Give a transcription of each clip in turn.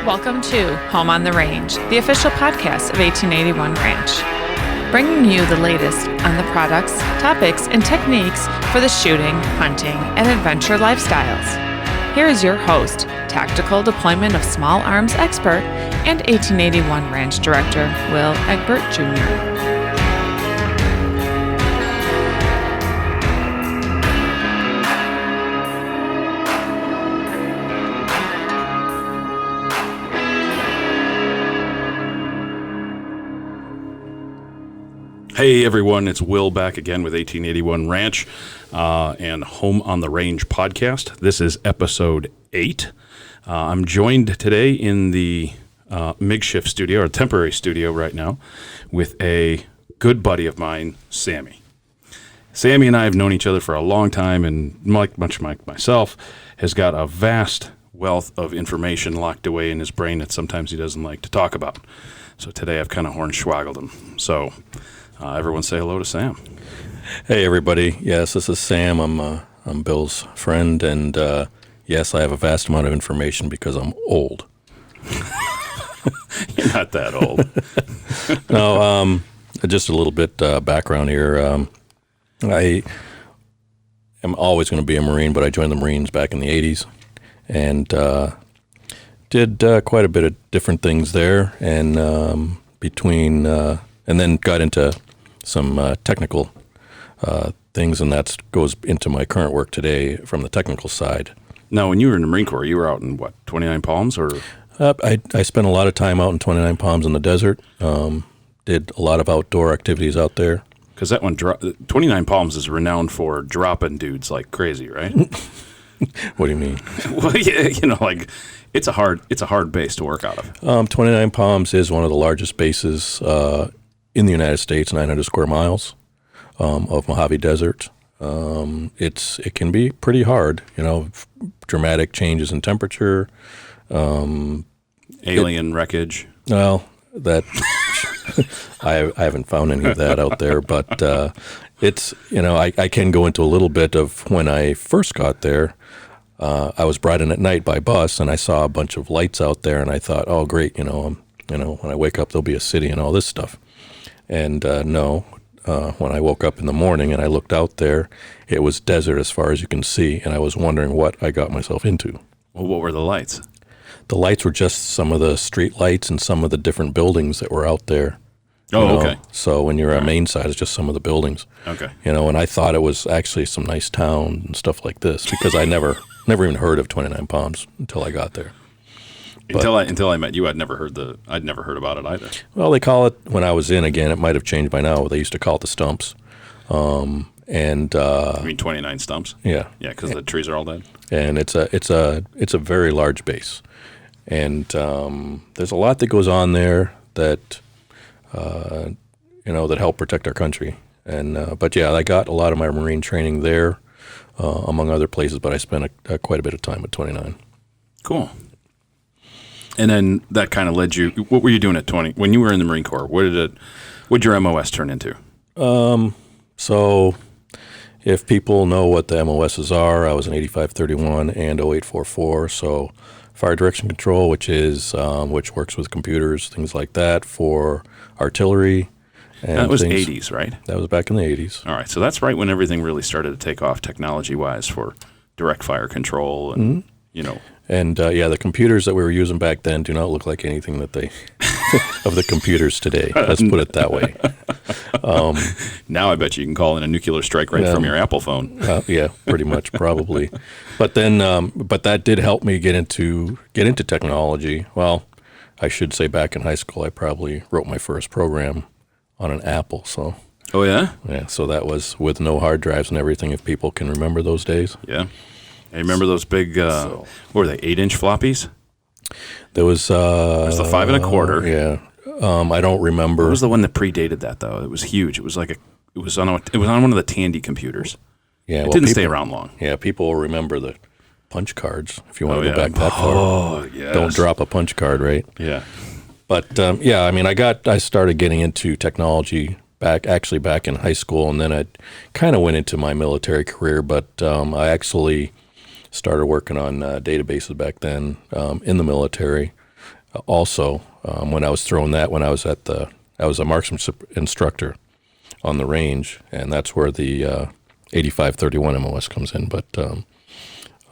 Welcome to Home on the Range, the official podcast of 1881 Ranch, bringing you the latest on the products, topics, and techniques for the shooting, hunting, and adventure lifestyles. Here is your host, Tactical Deployment of Small Arms expert and 1881 Ranch Director, Will Egbert Jr. Hey everyone, it's Will back again with 1881 Ranch and Home on the Range podcast. This is episode 8. I'm joined today in the makeshift studio, or temporary studio right now, with a good buddy of mine, Sammy. Sammy and I have known each other for a long time, and much like myself, has got a vast wealth of information locked away in his brain that sometimes he doesn't like to talk about. So today I've kind of hornswoggled him. So everyone say hello to Sam. Hey, everybody. Yes, this is Sam. I'm Bill's friend, and yes, I have a vast amount of information because I'm old. You're not that old. No, just a little bit background here. I am always going to be a Marine, but I joined the Marines back in the 80s and did quite a bit of different things there, and and then got into some technical things, and that goes into my current work today from the technical side. Now, when you were in the Marine Corps, you were out in, what, 29 Palms? Or I spent a lot of time out in 29 Palms in the desert, did a lot of outdoor activities out there. Because that one, 29 Palms is renowned for dropping dudes like crazy, right? What do you mean? Well, yeah, like it's a hard base to work out of. 29 Palms is one of the largest bases in the United States, 900 square miles of Mojave Desert. It can be pretty hard, dramatic changes in temperature. Alien wreckage. Well, that I haven't found any of that out there, but it's, I can go into a little bit of when I first got there. I was brought in at night by bus, and I saw a bunch of lights out there, and I thought, oh, great, when I wake up, there'll be a city and all this stuff. And no, when I woke up in the morning and I looked out there, it was desert as far as you can see, and I was wondering what I got myself into. Well, what were the lights? The lights were just some of the street lights and some of the different buildings that were out there. Oh, okay. So when you're at main side, it's just some of the buildings. Okay. And I thought it was actually some nice town and stuff like this because I never even heard of 29 Palms until I got there. Until I met you, I'd never heard about it either. Well, they call it, when I was in, again, it might have changed by now. They used to call it the stumps. You mean 29 stumps? Yeah. Yeah, because the trees are all dead. And it's a very large base. And there's a lot that goes on there that that help protect our country. And but yeah, I got a lot of my Marine training there, among other places. But I spent quite a bit of time at 29. Cool. And then that kind of led you. What were you doing at 20 when you were in the Marine Corps? What'd your MOS turn into? So if people know what the MOSs are, I was an 8531 and 0844. So fire direction control, which works with computers, things like that for artillery. And that was 80s, right? That was back in the 80s. All right, so that's right when everything really started to take off technology-wise for direct fire control and And the computers that we were using back then do not look like anything that they of the computers today. Let's put it that way. Now I bet you can call in a nuclear strike right from your Apple phone. Yeah, pretty much, probably. But then, but that did help me get into technology. Well, I should say back in high school, I probably wrote my first program on an Apple. So. Oh yeah. Yeah. So that was with no hard drives and everything. If people can remember those days. Yeah. I remember those big, what were they, 8-inch floppies? There was... There's the 5 1/4. Yeah. I don't remember. What was the one that predated that, though? It was huge. It was on one of the Tandy computers. Yeah, it didn't stay around long. Yeah, people will remember the punch cards if you want to go back that far. Oh, yes. Don't drop a punch card, right? Yeah. But, I mean, I started getting into technology back in high school, and then I kind of went into my military career, but I actually started working on databases back then in the military. Also, when I was throwing that, when I was I was a marksmanship instructor on the range, and that's where the 8531 MOS comes in. But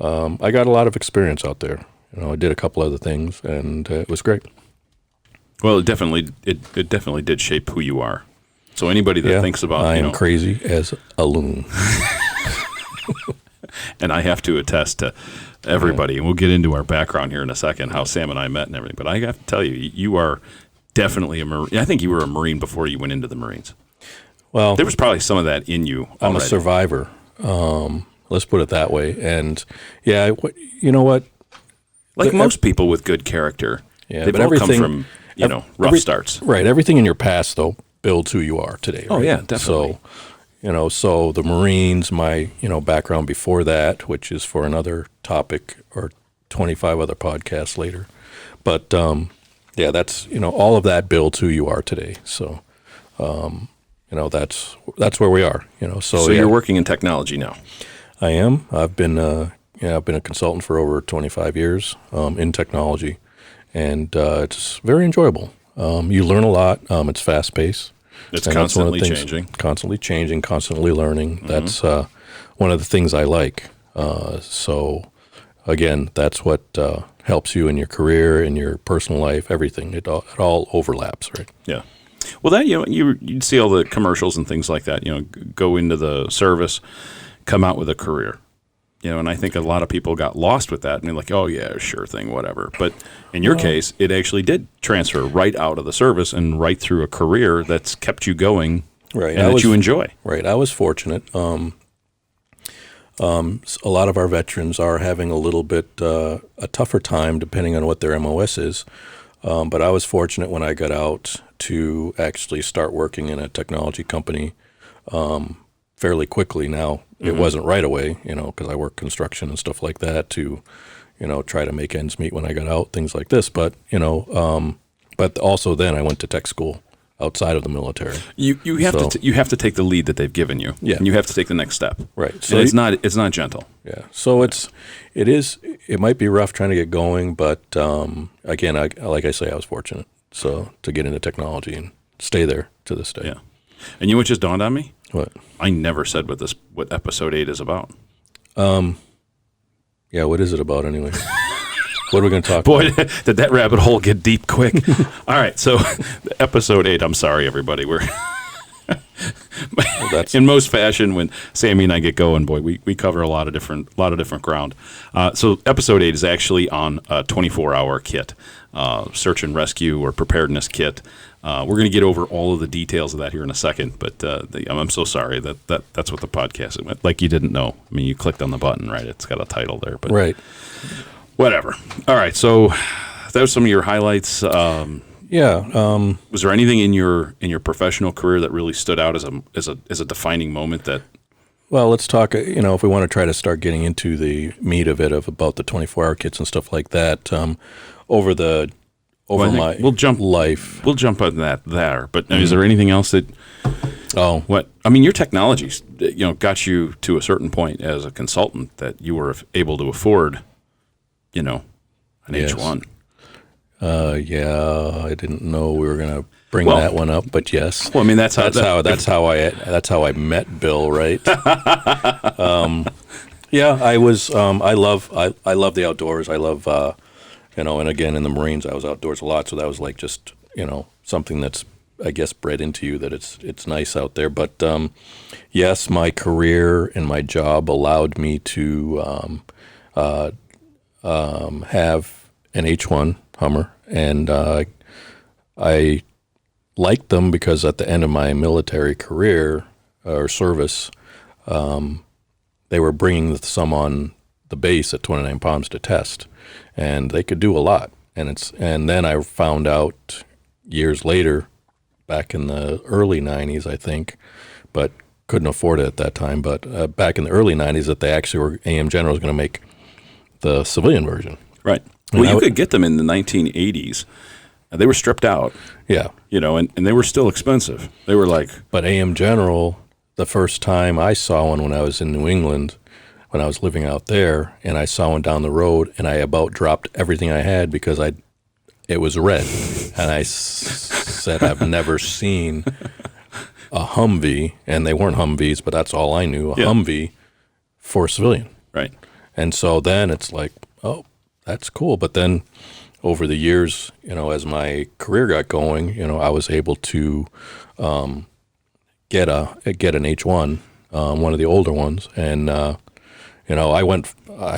I got a lot of experience out there. I did a couple other things, and it was great. Well, it definitely did shape who you are. So anybody that thinks about I am crazy as a loon. And I have to attest to everybody, and we'll get into our background here in a second, how Sam and I met and everything. But I have to tell you, you are definitely a Marine. I think you were a Marine before you went into the Marines. Well, there was probably some of that in you already. I'm a survivor. Let's put it that way. And yeah, you know what? Like most people with good character, they've all come from rough starts. Right. Everything in your past, though, builds who you are today. Right? Oh yeah, definitely. So the Marines, my background before that, which is for another topic or 25 other podcasts later, but that's all of that builds who you are today. So that's where we are. So you're working in technology now. I am. I've been a consultant for over 25 years in technology, and it's very enjoyable. You learn a lot. It's fast paced. It's constantly changing. Constantly changing, constantly learning. Mm-hmm. That's one of the things I like. So, again, that's what helps you in your career, in your personal life, everything. It all overlaps, right? Yeah. Well, that you'd see all the commercials and things like that. Go into the service, come out with a career. And I think a lot of people got lost with that, and they're like, "Oh yeah, sure thing, whatever." But in your case, it actually did transfer right out of the service and right through a career that's kept you going, right? And that you enjoy. Right. I was fortunate. A lot of our veterans are having a little bit a tougher time, depending on what their MOS is. But I was fortunate when I got out to actually start working in a technology company fairly quickly. Now, it wasn't right away, because I work construction and stuff like that to, try to make ends meet when I got out, things like this. But, but also then I went to tech school outside of the military. You have to take the lead that they've given you. Yeah. And you have to take the next step. Right. So it's not gentle. Yeah. So it might be rough trying to get going, but again, like I say, I was fortunate to get into technology and stay there to this day. Yeah. And you know what just dawned on me? What? I never said what episode 8 is about. Yeah, what is it about anyway? What are we going to talk Boy, about? Did that rabbit hole get deep quick. All right, so episode 8, I'm sorry, everybody. We're in most fashion, when Sammy and I get going, boy, we cover a lot of different ground. So episode 8 is actually on a 24-hour kit, search and rescue or preparedness kit. We're going to get over all of the details of that here in a second, but I'm so sorry that's what the podcast is. Like you didn't know. I mean, you clicked on the button, right? It's got a title there, but right. Whatever. All right, so that was some of your highlights. Yeah. Was there anything in your professional career that really stood out as a defining moment that? Well, let's talk. If we want to try to start getting into the meat of it, about the 24-hour kits and stuff like that, over my life, we'll jump on that there. But is there anything else that? Oh, what? I mean, your technology, got you to a certain point as a consultant that you were able to afford, an H1. Yeah, I didn't know we were going to bring that one up, but yes. Well, I mean, that's how I met Bill, right? Yeah, I was. I love the outdoors. I love, and again in the Marines, I was outdoors a lot, so that was like just something that's, I guess, bred into you, that it's nice out there. But yes, my career and my job allowed me to have an H1 Hummer, and I liked them because at the end of my military career or service, they were bringing some on the base at 29 Palms to test, and they could do a lot. And then I found out years later, back in the early 90s, I think, but couldn't afford it at that time. But back in the early 90s, that they actually were, AM General was going to make the civilian version. Right. Well, you could get them in the 1980s. They were stripped out. Yeah. And they were still expensive. They were like... But AM General, the first time I saw one when I was in New England, when I was living out there, and I saw one down the road, and I about dropped everything I had because it was red, and I said I've never seen a Humvee, and they weren't Humvees, but that's all I knew, Humvee for a civilian. Right. And so then it's like, oh, that's cool. But then over the years, as my career got going, I was able to get an H1, one of the older ones, and I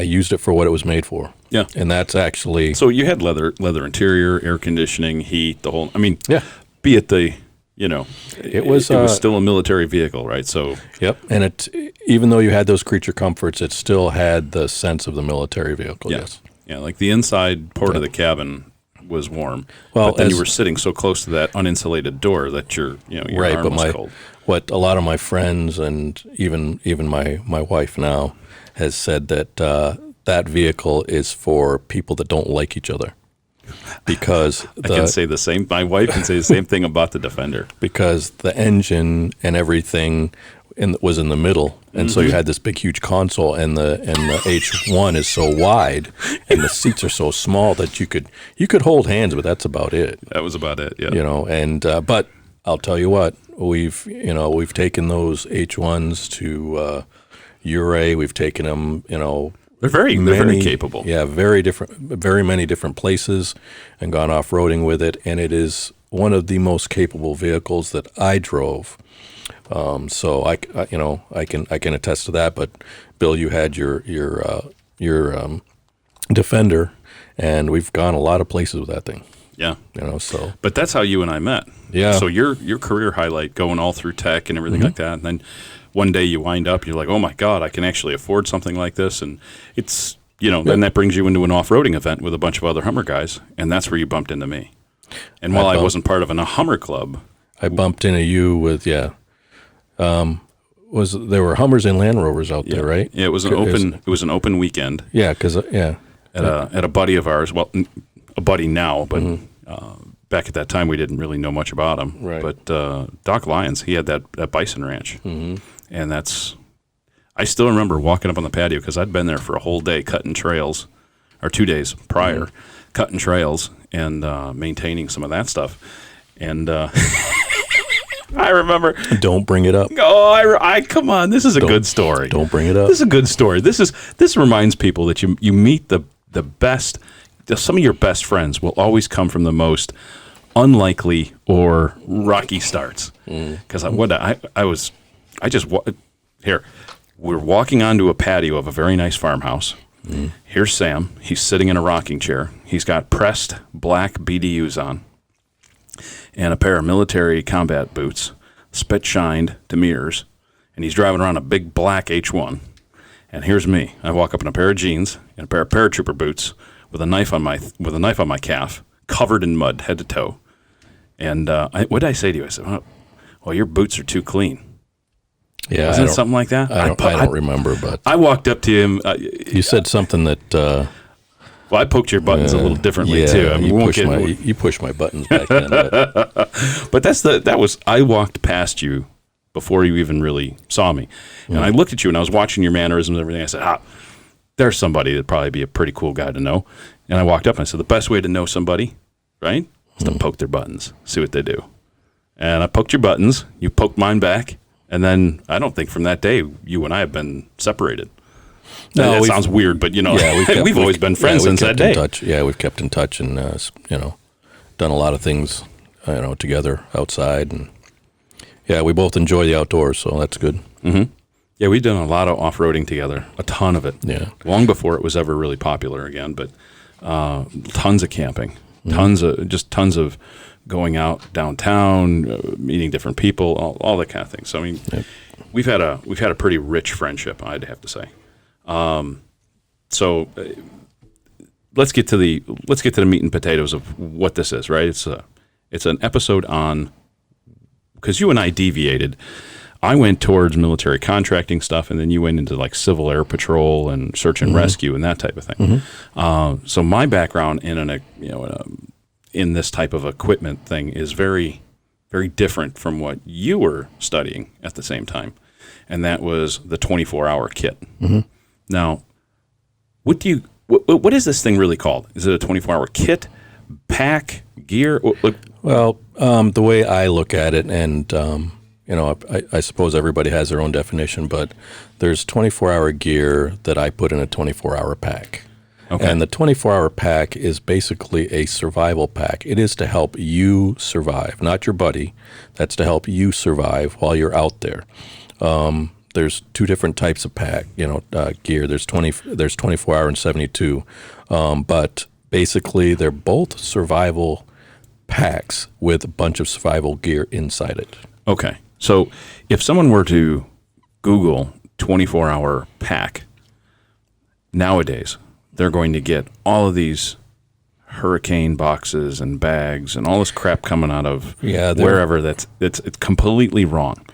used it for what it was made for. Yeah. And that's actually... So you had leather interior, air conditioning, heat, the whole... I mean, yeah. Be it the, it was still a military vehicle, right? So... Yep. And even though you had those creature comforts, it still had the sense of the military vehicle, yes. Yeah, like the inside part of the cabin was warm. Well, but then you were sitting so close to that uninsulated door that your right, arm was cold. What a lot of my friends and even my wife now has said that that vehicle is for people that don't like each other, because I can say the same. My wife can say the same thing about the Defender, because the engine and everything was in the middle, and so you had this big huge console, and the H1 is so wide, and the seats are so small that you could hold hands, but that's about it. That was about it. Yeah. And but I'll tell you what, we've taken those H1s to Ouray. We've taken them, they're very capable. Yeah, very many different places, and gone off-roading with it, and it is one of the most capable vehicles that I drove. So I can attest to that. But Bill, you had your Defender, and we've gone a lot of places with that thing. Yeah. So. But that's how you and I met. Yeah. So your career highlight, going all through tech and everything like that, and then one day you wind up, you're like, oh my God, I can actually afford something like this, and it's then that brings you into an off-roading event with a bunch of other Hummer guys, and that's where you bumped into me. And while I wasn't part of a Hummer club, I bumped into you with there were Hummers and Land Rovers out there, right? Yeah, it was an open weekend. Yeah, because at a buddy of ours, well, a buddy now, but back at that time we didn't really know much about him. Right. But Doc Lyons, he had that bison ranch, and I still remember walking up on the patio because I'd been there for a whole day cutting trails, or 2 days prior, cutting trails and maintaining some of that stuff, and. I remember. Don't bring it up. Oh, I come on. This is a good story. Don't bring it up. This is a good story. This reminds people that you meet the best. Some of your best friends will always come from the most unlikely or rocky starts. Because we're walking onto a patio of a very nice farmhouse. Here's Sam. He's sitting in a rocking chair. He's got pressed black BDUs on, and a pair of military combat boots, spit-shined to mirrors, and he's driving around a big black H1. And here's me. I walk up in a pair of jeans and a pair of paratrooper boots with a knife on my calf, covered in mud, head to toe. And what did I say to you? I said, "Well, your boots are too clean." Yeah, wasn't it something like that? I don't remember, but I walked up to him. You said something that. Well, I poked your buttons a little differently too. I mean, you pushed my buttons back then. But I walked past you before you even really saw me, and I looked at you and I was watching your mannerisms and everything. I said, there's somebody that'd probably be a pretty cool guy to know. And I walked up and I said, the best way to know somebody, right, is to poke their buttons, see what they do. And I poked your buttons. You poked mine back, and then I don't think from that day you and I have been separated. No, that sounds weird, but we've always been friends since that day. Yeah, we've kept in touch and done a lot of things together outside, and we both enjoy the outdoors, so that's good. Yeah, we've done a lot of off-roading together, a ton of it. Yeah, long before it was ever really popular again, but tons of camping, tons of going out downtown, meeting different people, all that kind of thing. So I mean, we've had a pretty rich friendship, I'd have to say. So let's get to the meat and potatoes of what this is, right? It's an episode on, because you and I deviated. I went towards military contracting stuff, and then you went into like civil air patrol and search and rescue and that type of thing. So my background in this type of equipment thing is very, very different from what you were studying at the same time, and that was the 24-hour kit. Now, what is this thing really called? Is it a 24-hour kit, pack, gear? Well, the way I look at it, and I suppose everybody has their own definition, but there's 24-hour gear that I put in a 24-hour pack. Okay. And the 24-hour pack is basically a survival pack. It is to help you survive, not your buddy. That's to help you survive while you're out there. There's two different types of gear. There's 24-hour and 72, but basically they're both survival packs with a bunch of survival gear inside it. Okay, so if someone were to Google 24-hour pack nowadays, they're going to get all of these hurricane boxes and bags and all this crap coming out of wherever. It's completely wrong.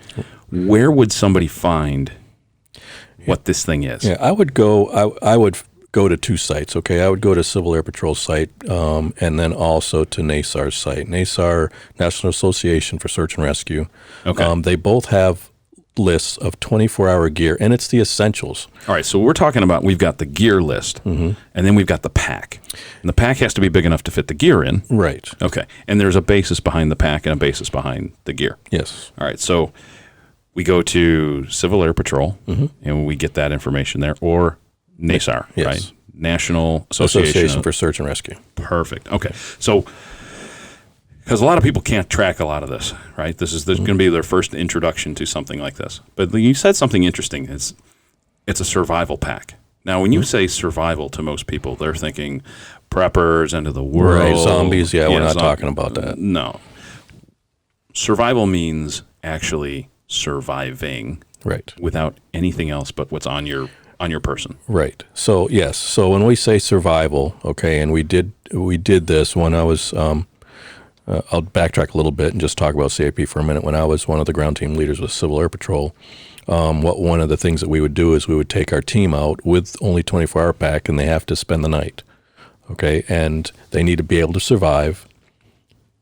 Where would somebody find what this thing is? Yeah, I would go to two sites. Okay, I would go to Civil Air Patrol's site, and then also to NASAR's site. NASAR, National Association for Search and Rescue. Okay, they both have lists of 24-hour gear, and it's the essentials. All right, so we're talking about, we've got the gear list, and then we've got the pack. And the pack has to be big enough to fit the gear in. Right. Okay, and there's a basis behind the pack and a basis behind the gear. Yes. All right, so we go to Civil Air Patrol, and we get that information there, or NASAR, yes. right? National Association for Search and Rescue. Perfect. Okay, so because a lot of people can't track a lot of this, right? This is going to be their first introduction to something like this. But you said something interesting. It's a survival pack. Now, when you say survival to most people, they're thinking preppers, end of the world. Right, zombies. Yeah, we're not talking about that. No. Survival means actually surviving, right, without anything else but what's on your person. Right. So, yes. So when we say survival, okay, and we did this when I was I'll backtrack a little bit and just talk about CAP for a minute. When I was one of the ground team leaders with Civil Air Patrol, one of the things that we would do is we would take our team out with only 24-hour pack, and they have to spend the night, okay? And they need to be able to survive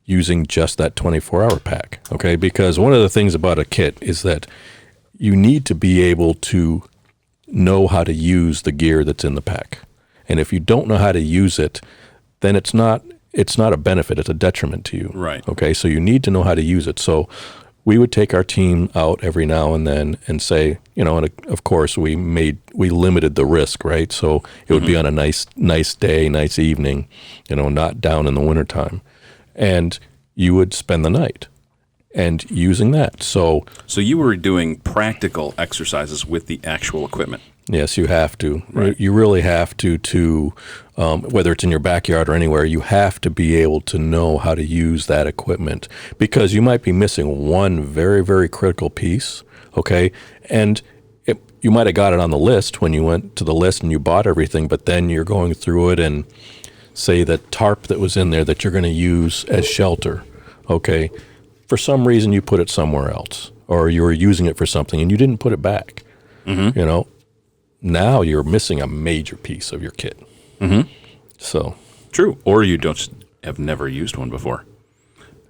using just that 24-hour pack, okay? Because one of the things about a kit is that you need to be able to know how to use the gear that's in the pack. And if you don't know how to use it, then it's not a benefit, it's a detriment to you. Right. Okay, so you need to know how to use it. So we would take our team out every now and then and say, and of course we limited the risk, right? So it would be on a nice day, nice evening, not down in the wintertime. And you would spend the night and using that. So you were doing practical exercises with the actual equipment. Yes, you have to. Right. You really have to whether it's in your backyard or anywhere, you have to be able to know how to use that equipment, because you might be missing one very, very critical piece, okay? And you might have got it on the list when you went to the list and you bought everything, but then you're going through it and say the tarp that was in there that you're going to use as shelter, okay? For some reason you put it somewhere else, or you were using it for something and you didn't put it back, Now you're missing a major piece of your kit. Mm-hmm. So true. Or you have never used one before.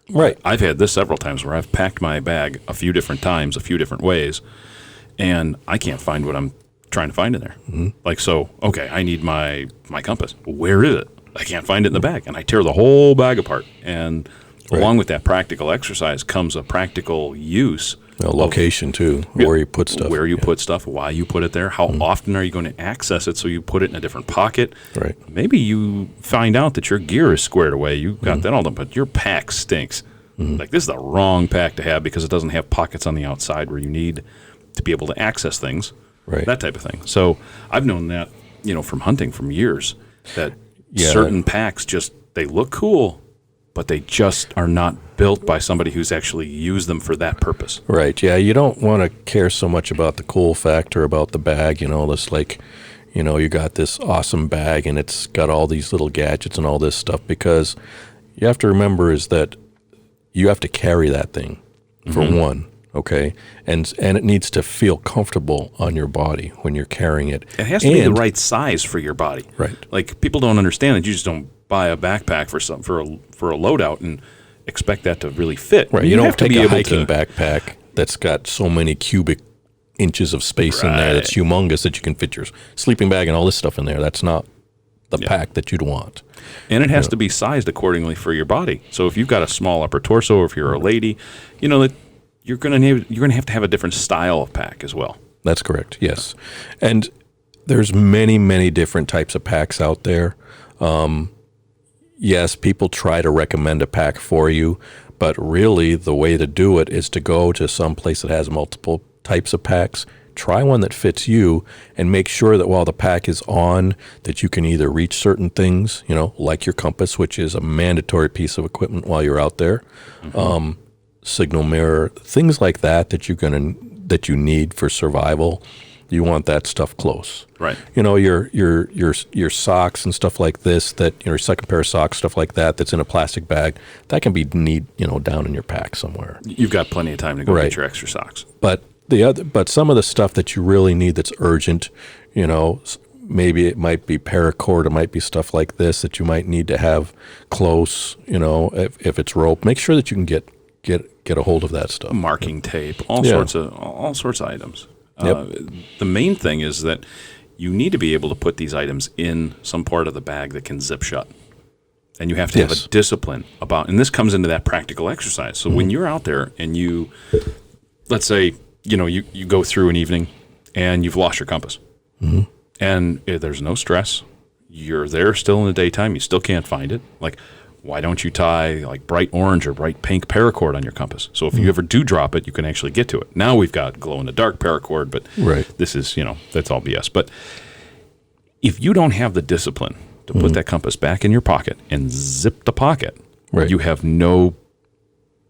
Right. I've had this several times where I've packed my bag a few different times, a few different ways, and I can't find what I'm trying to find in there. Mm-hmm. Okay, I need my compass. Where is it? I can't find it in the bag. And I tear the whole bag apart. And along with that practical exercise comes a practical use. Location too, where you put stuff. Where you put stuff, why you put it there, how often are you going to access it, so you put it in a different pocket. Right. Maybe you find out that your gear is squared away. You got that all done, but your pack stinks. Like, this is the wrong pack to have because it doesn't have pockets on the outside where you need to be able to access things, that type of thing. So I've known that, from hunting from years, that certain packs they look cool, but they just are not built by somebody who's actually used them for that purpose. Right, yeah. You don't want to care so much about the cool factor about the bag, this you got this awesome bag and it's got all these little gadgets and all this stuff, because you have to remember is that you have to carry that thing, for one, okay? And it needs to feel comfortable on your body when you're carrying it. It has to be the right size for your body. Right. Like, people don't understand that you just don't buy a backpack for a loadout and expect that to really fit. Right. You don't take a hiking backpack that's got so many cubic inches of space in there that's humongous that you can fit your sleeping bag and all this stuff in there. That's not the pack that you'd want. And it has to be sized accordingly for your body. So if you've got a small upper torso, or if you're a lady, that you're going to have a different style of pack as well. That's correct. Yes. And there's many, many different types of packs out there. Yes, people try to recommend a pack for you, but really the way to do it is to go to some place that has multiple types of packs, try one that fits you, and make sure that while the pack is on, that you can either reach certain things, like your compass, which is a mandatory piece of equipment while you're out there, signal mirror, things like that you need for survival. You want that stuff close. Right. Your socks and stuff like this, that your second pair of socks, stuff like that, that's in a plastic bag, that can be down in your pack somewhere. You've got plenty of time to go get your extra socks. But some of the stuff that you really need that's urgent, maybe it might be paracord, it might be stuff like this that you might need to have close, if it's rope, make sure that you can get a hold of that stuff. Marking tape, all sorts of items. The main thing is that you need to be able to put these items in some part of the bag that can zip shut. And you have to have a discipline about, and this comes into that practical exercise. So when you're out there and you, let's say, you go through an evening and you've lost your compass. And there's no stress. You're there still in the daytime. You still can't find it. Like, why don't you tie like bright orange or bright pink paracord on your compass? So if you ever do drop it, you can actually get to it. Now we've got glow-in-the-dark paracord, but this is, that's all BS. But if you don't have the discipline to put that compass back in your pocket and zip the pocket, you have no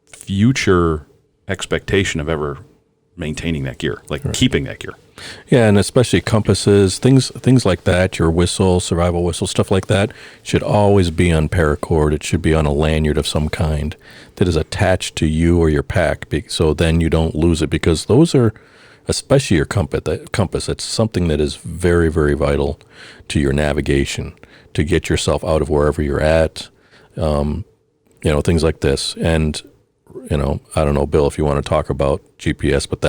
future expectation of ever maintaining that gear, keeping that gear. Yeah, and especially compasses, things like that, your whistle, survival whistle, stuff like that, should always be on paracord. It should be on a lanyard of some kind that is attached to you or your pack, so then you don't lose it, because those are, especially your compass, it's something that is very, very vital to your navigation, to get yourself out of wherever you're at, things like this. And, I don't know, Bill, if you want to talk about GPS, but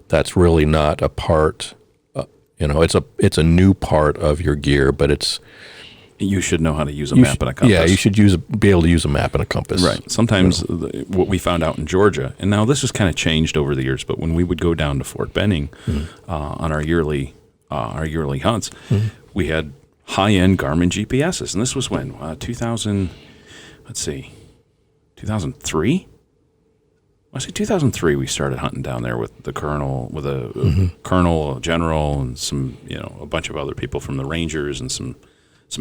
that's really not a part, it's a new part of your gear, but you should know how to use a map and a compass. Yeah, you should be able to use a map and a compass. Right. Sometimes what we found out in Georgia, and now this has kind of changed over the years, but when we would go down to Fort Benning on our yearly hunts, we had high-end Garmin GPSs, and this was when 2003. I say 2003. We started hunting down there with the colonel, with a colonel, a general, and some a bunch of other people from the Rangers and some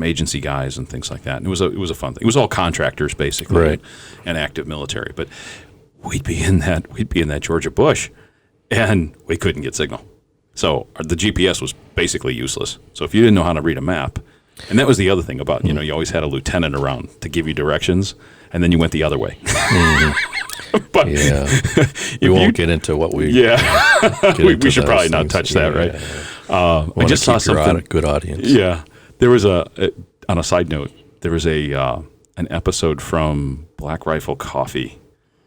agency guys and things like that. And it was a fun thing. It was all contractors basically, and active military. But we'd be in that Georgia bush, and we couldn't get signal. So the GPS was basically useless. So if you didn't know how to read a map, and that was the other thing about you always had a lieutenant around to give you directions, and then you went the other way. But we won't get into what we. Yeah, we should probably not touch that, right? I just saw something. Good audience. Yeah, there was on a side note, there was an episode from Black Rifle Coffee.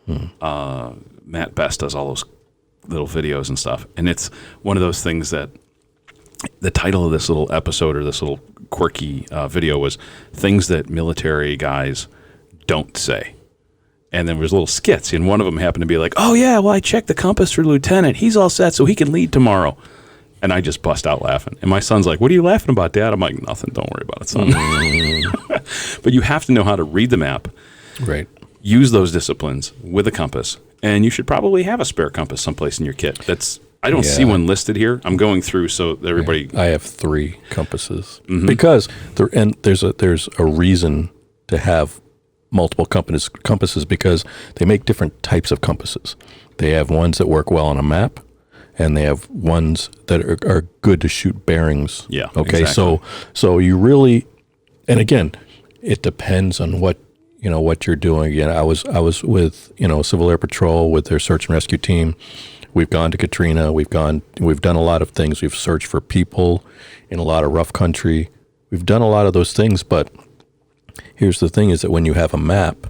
Matt Best does all those little videos and stuff, and it's one of those things that the title of this little episode or this little quirky video was things that military guys don't say. And then there was little skits, and one of them happened to be like, oh, yeah, well, I checked the compass for Lieutenant. He's all set, so he can lead tomorrow. And I just bust out laughing. And my son's like, what are you laughing about, Dad? I'm like, nothing. Don't worry about it, son. But you have to know how to read the map. Right. Use those disciplines with a compass. And you should probably have a spare compass someplace in your kit. I don't see one listed here. I'm going through so everybody. I have 3 compasses because there's a reason to have multiple compasses because they make different types of compasses. They have ones that work well on a map, and they have ones that are good to shoot bearings. Yeah. Okay. Exactly. So you really, and again, it depends on what you're doing. Again, I was with Civil Air Patrol with their search and rescue team. We've gone to Katrina. We've done a lot of things. We've searched for people in a lot of rough country. We've done a lot of those things, but here's the thing: is that when you have a map,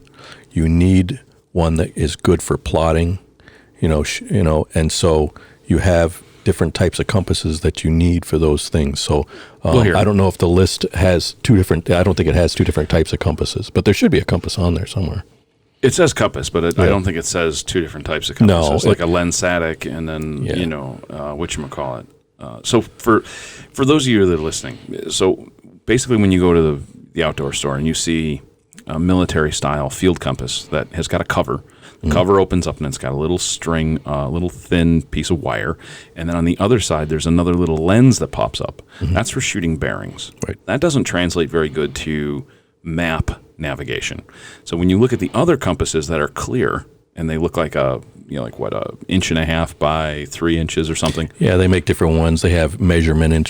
you need one that is good for plotting. And so you have different types of compasses that you need for those things. So I don't know if the list has two different. I don't think it has two different types of compasses, but there should be a compass on there somewhere. It says compass, but I don't think it says two different types of compasses. No, it's like a lensatic and then, whatchamacallit. So for those of you that are listening, so basically when you go to the outdoor store and you see a military-style field compass that has got a cover, the cover opens up and it's got a little string, a little thin piece of wire, and then on the other side there's another little lens that pops up. That's for shooting bearings. Right. That doesn't translate very good to map navigation. So when you look at the other compasses that are clear and they look like a 1.5 by 3 inches or something. Yeah, they make different ones. They have measurement in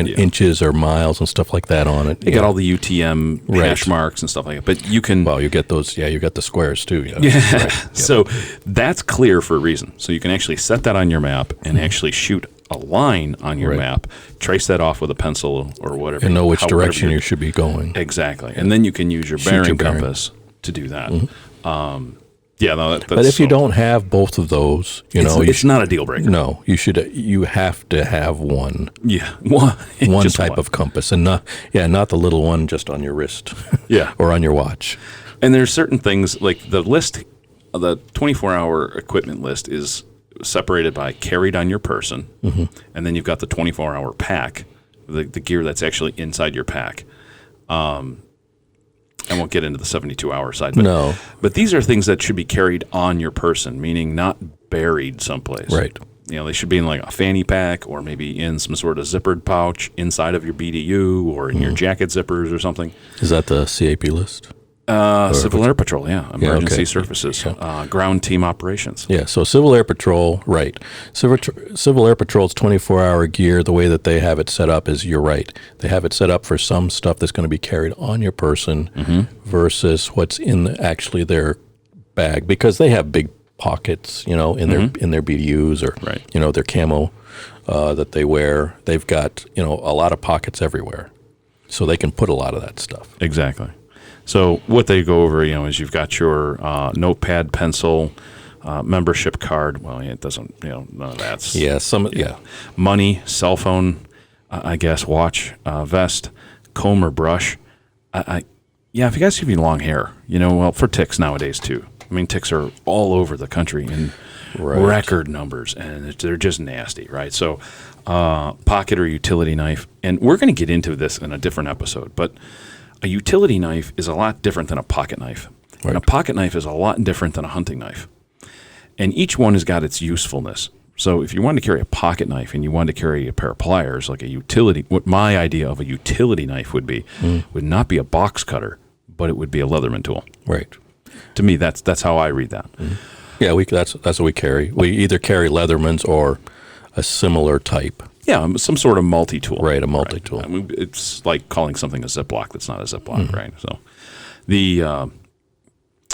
inches or miles and stuff like that on it. They got all the UTM hash marks and stuff like that. But you can you get those. Yeah, you got the squares too. Yeah. Right. Yep. So that's clear for a reason. So you can actually set that on your map and actually shoot a line on your map, trace that off with a pencil or whatever. And know which direction you should be going. Exactly. And then you can use your bearing compass to do that. That's but if you don't have both of those, it's not a deal breaker. No, you have to have one. Yeah, one type of compass, and not the little one just on your wrist. Yeah, or on your watch. And there's certain things like the list, the 24-hour equipment list is separated by carried on your person, and then you've got the 24-hour pack, the gear that's actually inside your pack. I won't get into the 72-hour side. But these are things that should be carried on your person, meaning not buried someplace. Right. They should be in like a fanny pack or maybe in some sort of zippered pouch inside of your BDU or in your jacket zippers or something. Is that the CAP list? Civil Air Patrol, emergency services, ground team operations. Yeah, so Civil Air Patrol, right. Civil Air Patrol's 24-hour gear, the way that they have it set up is, you're right. They have it set up for some stuff that's going to be carried on your person versus what's in actually their bag, because they have big pockets, in their BDUs or their camo that they wear. They've got a lot of pockets everywhere, so they can put a lot of that stuff. Exactly. So what they go over, is you've got your notepad, pencil, membership card. Well, it doesn't, none of that's. Yeah, money, cell phone, I guess, watch, vest, comb or brush. If you guys have long hair, for ticks nowadays too. I mean, ticks are all over the country in record numbers, and they're just nasty, right? So pocket or utility knife, and we're going to get into this in a different episode, but a utility knife is a lot different than a pocket knife. Right. And a pocket knife is a lot different than a hunting knife. And each one has got its usefulness. So if you wanted to carry a pocket knife and you wanted to carry a pair of pliers, like a utility, what my idea of a utility knife would be, would not be a box cutter, but it would be a Leatherman tool. Right. To me, that's how I read that. Yeah, that's what we carry. We either carry Leathermans or a similar type. Yeah, some sort of multi-tool. Right, a multi-tool. Right. I mean, it's like calling something a Ziploc that's not a Ziploc, right? So,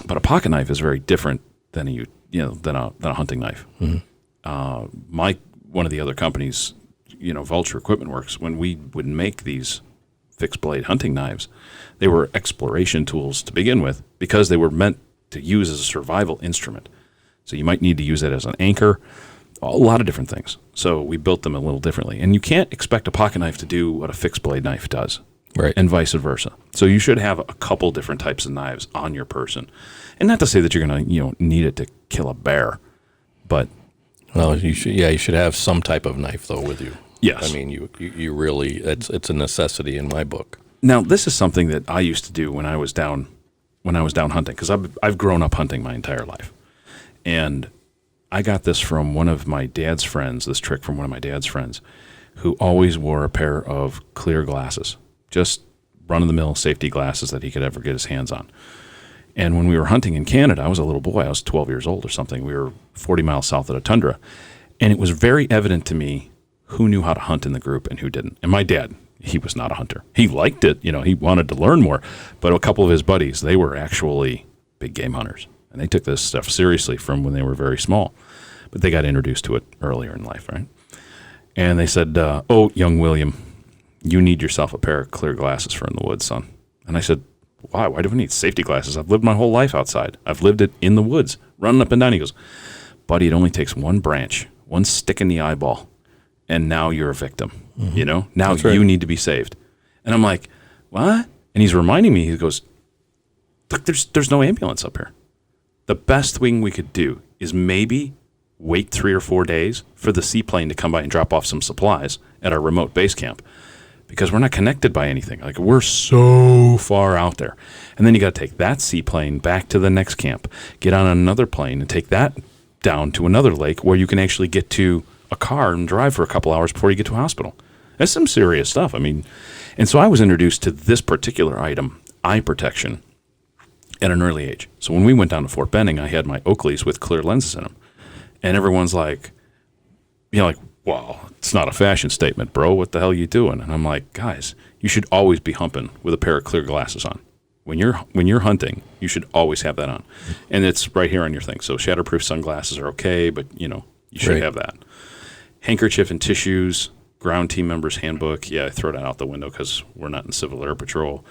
but a pocket knife is very different than a hunting knife. One of the other companies, Vulture Equipment Works, when we would make these fixed blade hunting knives, they were exploration tools to begin with because they were meant to use as a survival instrument. So you might need to use it as an anchor. A lot of different things. So we built them a little differently. And you can't expect a pocket knife to do what a fixed blade knife does. Right. And vice versa. So you should have a couple different types of knives on your person. And not to say that you're going to, need it to kill a bear, but well, you should have some type of knife though with you. Yes. I mean, you really, it's a necessity in my book. Now, this is something that I used to do when I was down hunting, because I've grown up hunting my entire life. And I got this from one of my dad's friends, this trick from one of my dad's friends, who always wore a pair of clear glasses, just run-of-the-mill safety glasses that he could ever get his hands on. And when we were hunting in Canada, I was a little boy. I was 12 years old or something. We were 40 miles south of the tundra. And it was very evident to me who knew how to hunt in the group and who didn't. And my dad, he was not a hunter. He liked it. He wanted to learn more. But a couple of his buddies, they were actually big game hunters. And they took this stuff seriously from when they were very small. But they got introduced to it earlier in life, right? And they said, young William, you need yourself a pair of clear glasses for in the woods, son. And I said, why? Why do we need safety glasses? I've lived my whole life outside. I've lived it in the woods, running up and down. He goes, buddy, it only takes one branch, one stick in the eyeball, and now you're a victim. Mm-hmm. Now That's right. you need to be saved. And I'm like, what? And he's reminding me, he goes, look, there's no ambulance up here. The best thing we could do is maybe wait 3 or 4 days for the seaplane to come by and drop off some supplies at our remote base camp, because we're not connected by anything. Like, we're so far out there. And then you got to take that seaplane back to the next camp, get on another plane and take that down to another lake where you can actually get to a car and drive for a couple hours before you get to a hospital. That's some serious stuff. I mean, and so I was introduced to this particular item, eye protection, at an early age. So when we went down to Fort Benning, I had my Oakleys with clear lenses in them. And everyone's like, wow, it's not a fashion statement, bro. What the hell are you doing? And I'm like, guys, you should always be humping with a pair of clear glasses on. When you're hunting, you should always have that on. And it's right here on your thing. So shatterproof sunglasses are okay, but you should have that. Handkerchief and tissues, ground team members handbook. Yeah, I throw that out the window because we're not in Civil Air Patrol.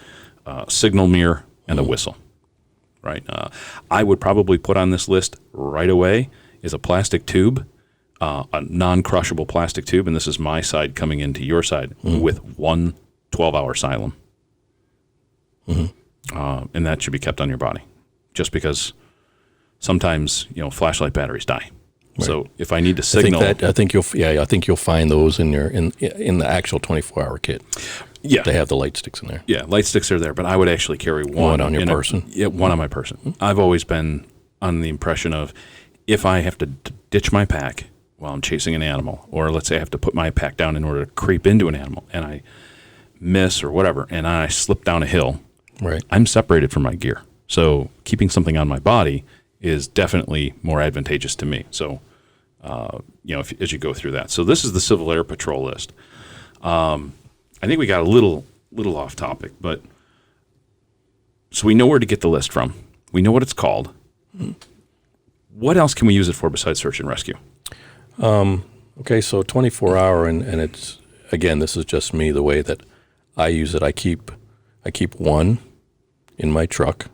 Signal mirror and a whistle. Right. I would probably put on this list right away is a plastic tube, a non-crushable plastic tube, and this is my side coming into your side with one 12-hour Xylem. And that should be kept on your body, just because sometimes flashlight batteries die. Right. So if I need to signal, I think you'll find those in the actual 24-hour kit. Yeah, they have the light sticks in there. Yeah, light sticks are there, but I would actually carry one on your person. One on my person. I've always been on the impression of, if I have to ditch my pack while I'm chasing an animal, or let's say I have to put my pack down in order to creep into an animal, and I miss or whatever, and I slip down a hill, right, I'm separated from my gear. So keeping something on my body is definitely more advantageous to me. So, as you go through that. So this is the Civil Air Patrol list. I think we got a little off topic, but so we know where to get the list from. We know what it's called. What else can we use it for besides search and rescue? Okay, so 24-hour, and it's, again, this is just me, the way that I use it. I keep one in my truck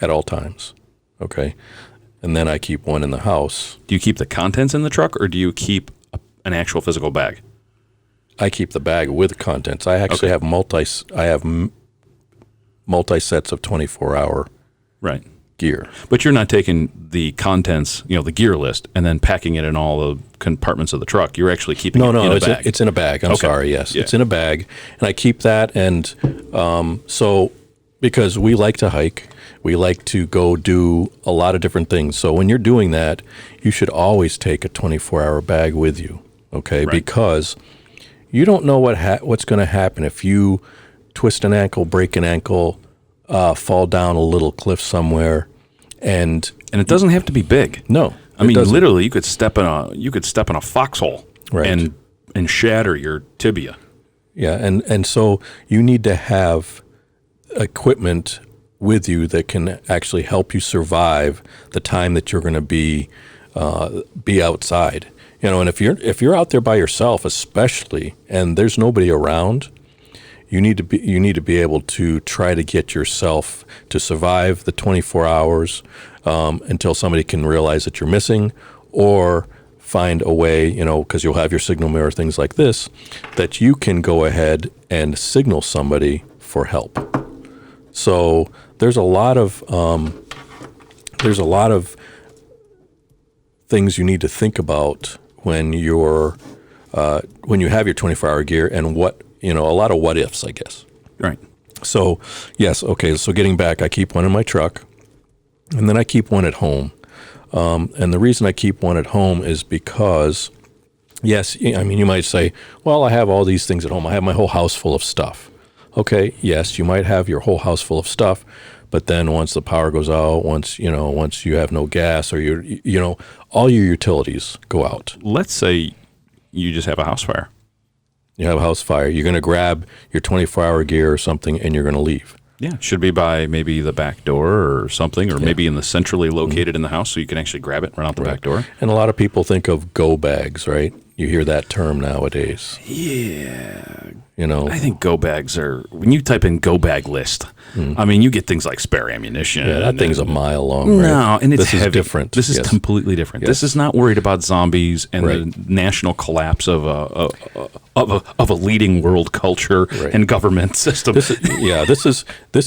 at all times, okay? And then I keep one in the house. Do you keep the contents in the truck, or do you keep an actual physical bag? I keep the bag with contents. I actually have multi sets of 24-hour right gear. But you're not taking the contents, the gear list, and then packing it in all the compartments of the truck. You're actually keeping it in a bag. It's in a bag. I'm sorry, yes. Yeah. It's in a bag, and I keep that. And so because we like to hike, we like to go do a lot of different things. So when you're doing that, you should always take a 24-hour bag with you, okay? Right. Because you don't know what's going to happen if you twist an ankle, break an ankle, fall down a little cliff somewhere, and it doesn't have to be big. No, I mean literally, you could step in a foxhole, right, and shatter your tibia. Yeah, and so you need to have equipment with you that can actually help you survive the time that you're going to be outside. And if you're out there by yourself, especially, and there's nobody around, you need to be able to try to get yourself to survive the 24 hours until somebody can realize that you're missing, or find a way, because you'll have your signal mirror, things like this, that you can go ahead and signal somebody for help. So there's a lot of things you need to think about when you have your 24-hour gear, and a lot of what ifs, I guess. Right. So yes, okay. So getting back, I keep one in my truck, and then I keep one at home. And the reason I keep one at home is because, yes, I mean, you might say, well, I have all these things at home. I have my whole house full of stuff. Okay, yes, you might have your whole house full of stuff, but then once the power goes out, once you have no gas, or all your utilities go out. Let's say you just have a house fire. You have a house fire. You're going to grab your 24-hour gear or something, and you're going to leave. Yeah, should be by maybe the back door or something, or maybe in the centrally located in the house, so you can actually grab it and run out the back door. And a lot of people think of go bags, right? you hear that term nowadays. Yeah. You know, I think go bags are, when you type in go bag list, I mean, you get things like spare ammunition. yeah, that thing's a mile long. Right? No, and it's this heavy. is different. This is Yes. completely different. Yes. This is not worried about zombies and Right. the national collapse of a leading world culture Right. and government system. This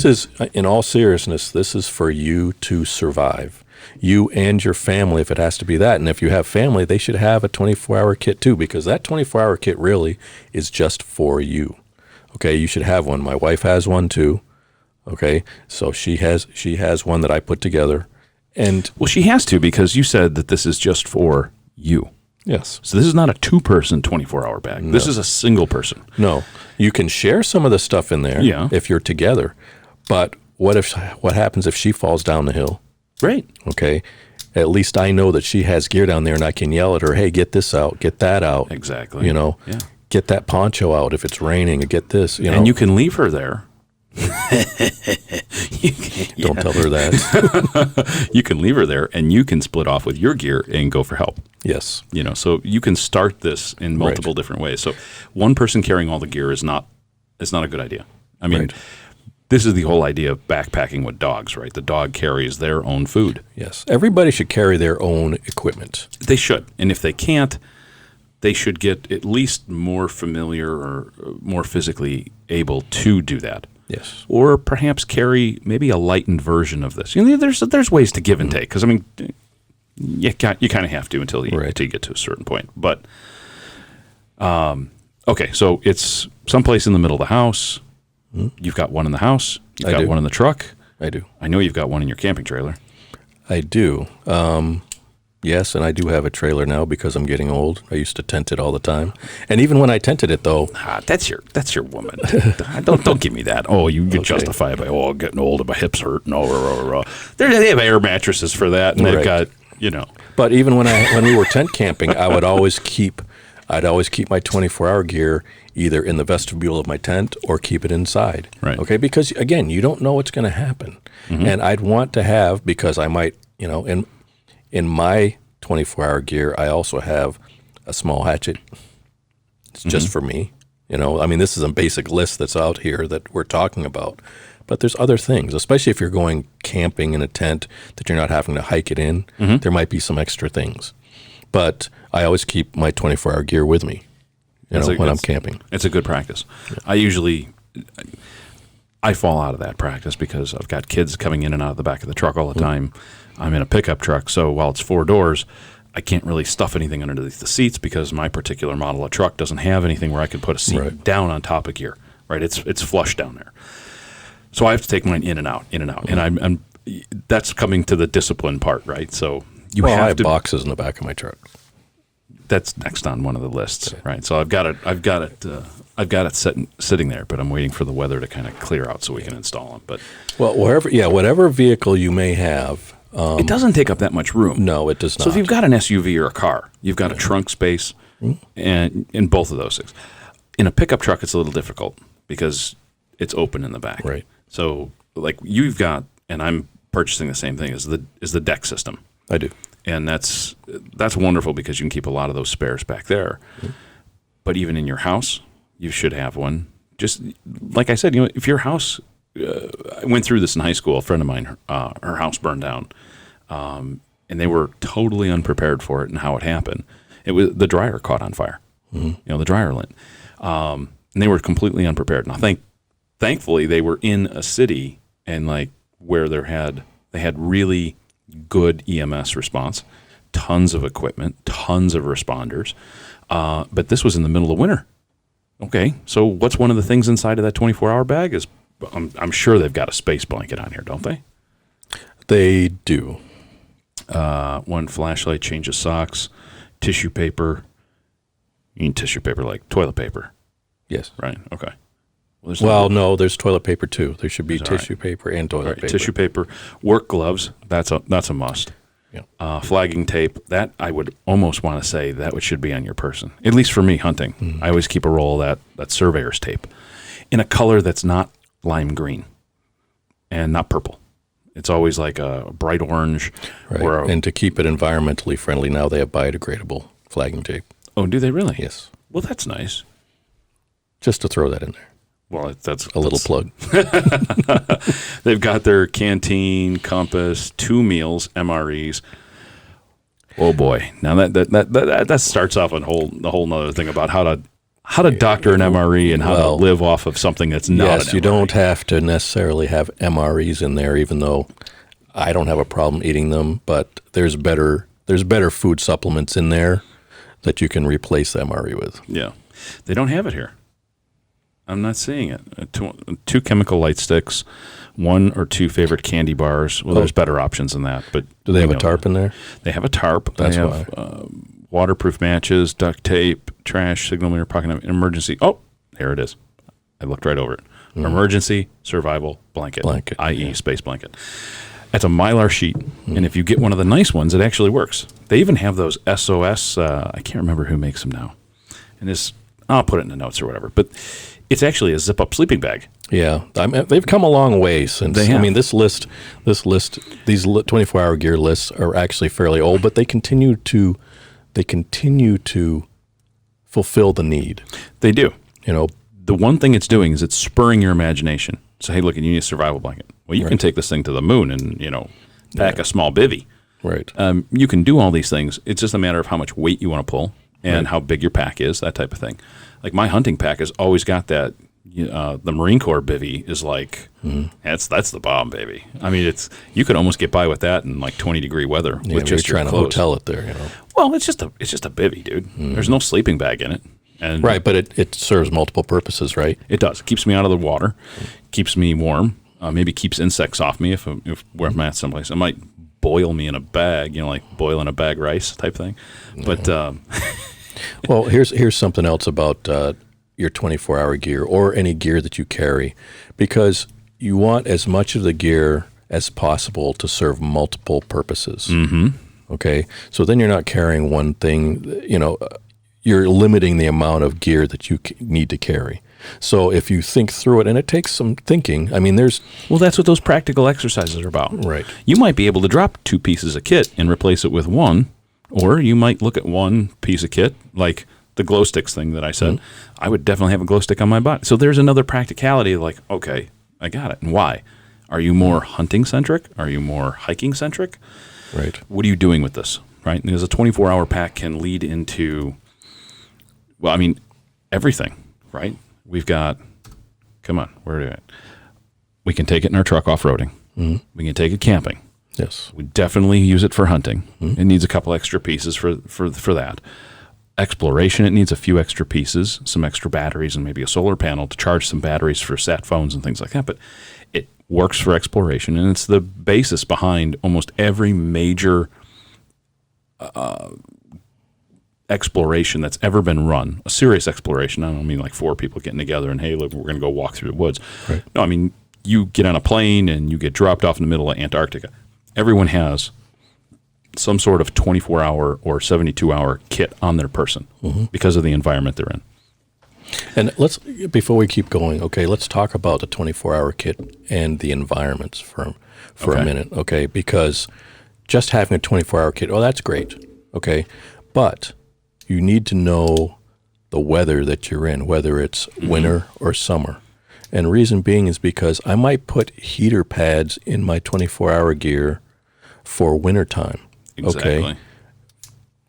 is in all seriousness, this is for you to survive. You and your family, if it has to be that. And if you have family, they should have a 24-hour kit too, because that 24-hour kit really is just for you. Okay, you should have one. My wife has one too. Okay, so she has one that I put together. And Well, she has to, because you said that this is just for you. yes, So this is not a two-person 24-hour bag. This is a single person. no, you can share some of the stuff in there Yeah. if you're together. But what happens if she falls down the hill? Right. Okay, at least I know that she has gear down there, and I can yell at her, "Hey, get this out, get that out." Exactly. You know, Yeah. get that poncho out if it's raining, or get this. You know, And you can leave her there. don't tell her that. You can leave her there, and you can split off with your gear and go for help. Yes, So you can start this in multiple different ways. So one person carrying all the gear is not a good idea. I mean, Right. this is the whole idea of backpacking with dogs, right? The dog carries their own food. yes. Everybody should carry their own equipment. They should, and if they can't, they should get at least more familiar or more physically able to do that. Yes, Or perhaps carry maybe a lightened version of this. There's ways to give and take, because I mean, you kind of have to until you get to a certain point. But okay, so it's someplace in the middle of the house. You've got one in the house. You've I got do. one in the truck. I do. I know you've got one in your camping trailer. I do. Yes, and I do have a trailer now because I'm getting old. I used to tent it all the time, and even when I tented it, though, That's your woman. don't give me that. Oh, you justify it by I'm getting old and my hips hurt and They have air mattresses for that, and they've Right. got But even when we were tent camping, I'd always keep my 24-hour gear either in the vestibule of my tent or keep it inside. Right. Okay, because again, you don't know what's going to happen, and I'd want to have, because I might, in my 24-hour gear, I also have a small hatchet. It's just for me. I mean, this is a basic list that's out here that we're talking about. But there's other things, especially if you're going camping in a tent that you're not having to hike it in. There might be some extra things. But I always keep my 24-hour gear with me, when I'm camping. It's a good practice. I fall out of that practice because I've got kids coming in and out of the back of the truck all the time. I'm in a pickup truck, so while it's 4 doors, I can't really stuff anything underneath the seats because my particular model of truck doesn't have anything where I could put a seat down on top of gear. Right? It's flush down there. So I have to take mine in and out, and I'm that's coming to the discipline part, right? So I have boxes in the back of my truck. That's next on one of the lists, right? So I've got it sitting there, but I'm waiting for the weather to kind of clear out so we can install them. But whatever vehicle you may have, it doesn't take up that much room. no, it does not. So if you've got an SUV or a car, you've got a trunk space, and in both of those things. In a pickup truck, it's a little difficult because it's open in the back. Right. So like you've got, and I'm purchasing the same thing as the deck system. I do. And that's wonderful because you can keep a lot of those spares back there. But even in your house, you should have one. Just like I said, if your house, I went through this in high school. A friend of mine, her house burned down, and they were totally unprepared for it and how it happened. It was the dryer caught on fire. The dryer lit, and they were completely unprepared. Now, thankfully, they were in a city and like where they had really good EMS response, tons of equipment, tons of responders. But this was in the middle of winter. Okay, so what's one of the things inside of that 24-hour bag is I'm sure they've got a space blanket on here, don't they? They do. One flashlight, change of socks, tissue paper. You mean tissue paper like toilet paper, Yes. right? Okay. No, there's toilet paper too. There should be tissue paper and toilet paper. Tissue paper, work gloves. That's a must. Yeah. Flagging tape. That I would almost want to say that should be on your person. At least for me hunting, I always keep a roll of that surveyor's tape, in a color that's not lime green, and not purple. It's always like a bright orange. Right. Or And to keep it environmentally friendly, now they have biodegradable flagging tape. Oh, do they really? Yes. Well, that's nice. Just to throw that in there. Well, that's A little plug. They've got their canteen, compass, 2 meals, MREs. Oh boy! Now that starts off a whole nother thing about how to doctor an MRE and how to live off of something that's not. Yes, an you MRE. don't have to necessarily have MREs in there, even though I don't have a problem eating them. But there's better food supplements in there that you can replace the MRE with. Yeah, they don't have it here. I'm not seeing it. 2 chemical light sticks, 1 or 2 favorite candy bars. Well, there's better options than that. But Do they have a tarp in there? They have a tarp. That's they have waterproof matches, duct tape, trash, signal meter, pocket, emergency. Oh, there it is. I looked right over it. Emergency survival blanket, i.e. space blanket. That's a Mylar sheet, and if you get one of the nice ones, it actually works. They even have those SOS. I can't remember who makes them now. And I'll put it in the notes or whatever. But it's actually a zip-up sleeping bag. Yeah, they've come a long way since. They have. I mean, these 24-hour gear lists are actually fairly old, but they continue to fulfill the need. They do. You know, The one thing it's doing is it's spurring your imagination. So, hey, look, you need a survival blanket. Well, you can take this thing to the moon and, pack a small bivvy. right? You can do all these things. It's just a matter of how much weight you want to pull and how big your pack is, that type of thing. Like my hunting pack has always got that. The Marine Corps bivvy is like that's the bomb, baby. I mean, you could almost get by with that in like 20-degree weather with just your trying clothes. to hotel it there, Well, it's just a bivvy, dude. There's no sleeping bag in it, and Right, but it serves multiple purposes, right? it does. It keeps me out of the water, keeps me warm. Maybe keeps insects off me if I'm at someplace. It might boil me in a bag, like boiling a bag rice type thing. But Well, here's something else about your 24-hour gear or any gear that you carry, because you want as much of the gear as possible to serve multiple purposes. Mm-hmm. Okay, so then you're not carrying one thing. You're limiting the amount of gear that you need to carry. So if you think through it, and it takes some thinking. I mean, that's what those practical exercises are about. Right. You might be able to drop 2 pieces of kit and replace it with one, or you might look at one piece of kit, like the glow sticks thing that I said. I would definitely have a glow stick on my body. So there's another practicality, like, okay, I got it. And why? Are you more hunting-centric? Are you more hiking-centric? right. What are you doing with this, right? Because a 24-hour pack can lead into, everything, right? We've got, come on, where are we at? We can take it in our truck off-roading. Mm-hmm. We can take it camping. Yes. We definitely use it for hunting. Mm-hmm. It needs a couple extra pieces for that. Exploration, it needs a few extra pieces, some extra batteries, and maybe a solar panel to charge some batteries for sat phones and things like that. But it works for exploration, and it's the basis behind almost every major exploration that's ever been run. A serious exploration. I don't mean like 4 people getting together and, hey, look, we're going to go walk through the woods. Right. No, I mean, you get on a plane and you get dropped off in the middle of Antarctica. Everyone has some sort of 24-hour or 72-hour kit on their person because of the environment they're in. And before we keep going, okay, let's talk about the 24-hour kit and the environments for a minute, okay? Because just having a 24-hour kit, that's great, okay? But you need to know the weather that you're in, whether it's winter or summer. And reason being is because I might put heater pads in my 24-hour gear for wintertime. Exactly. Okay.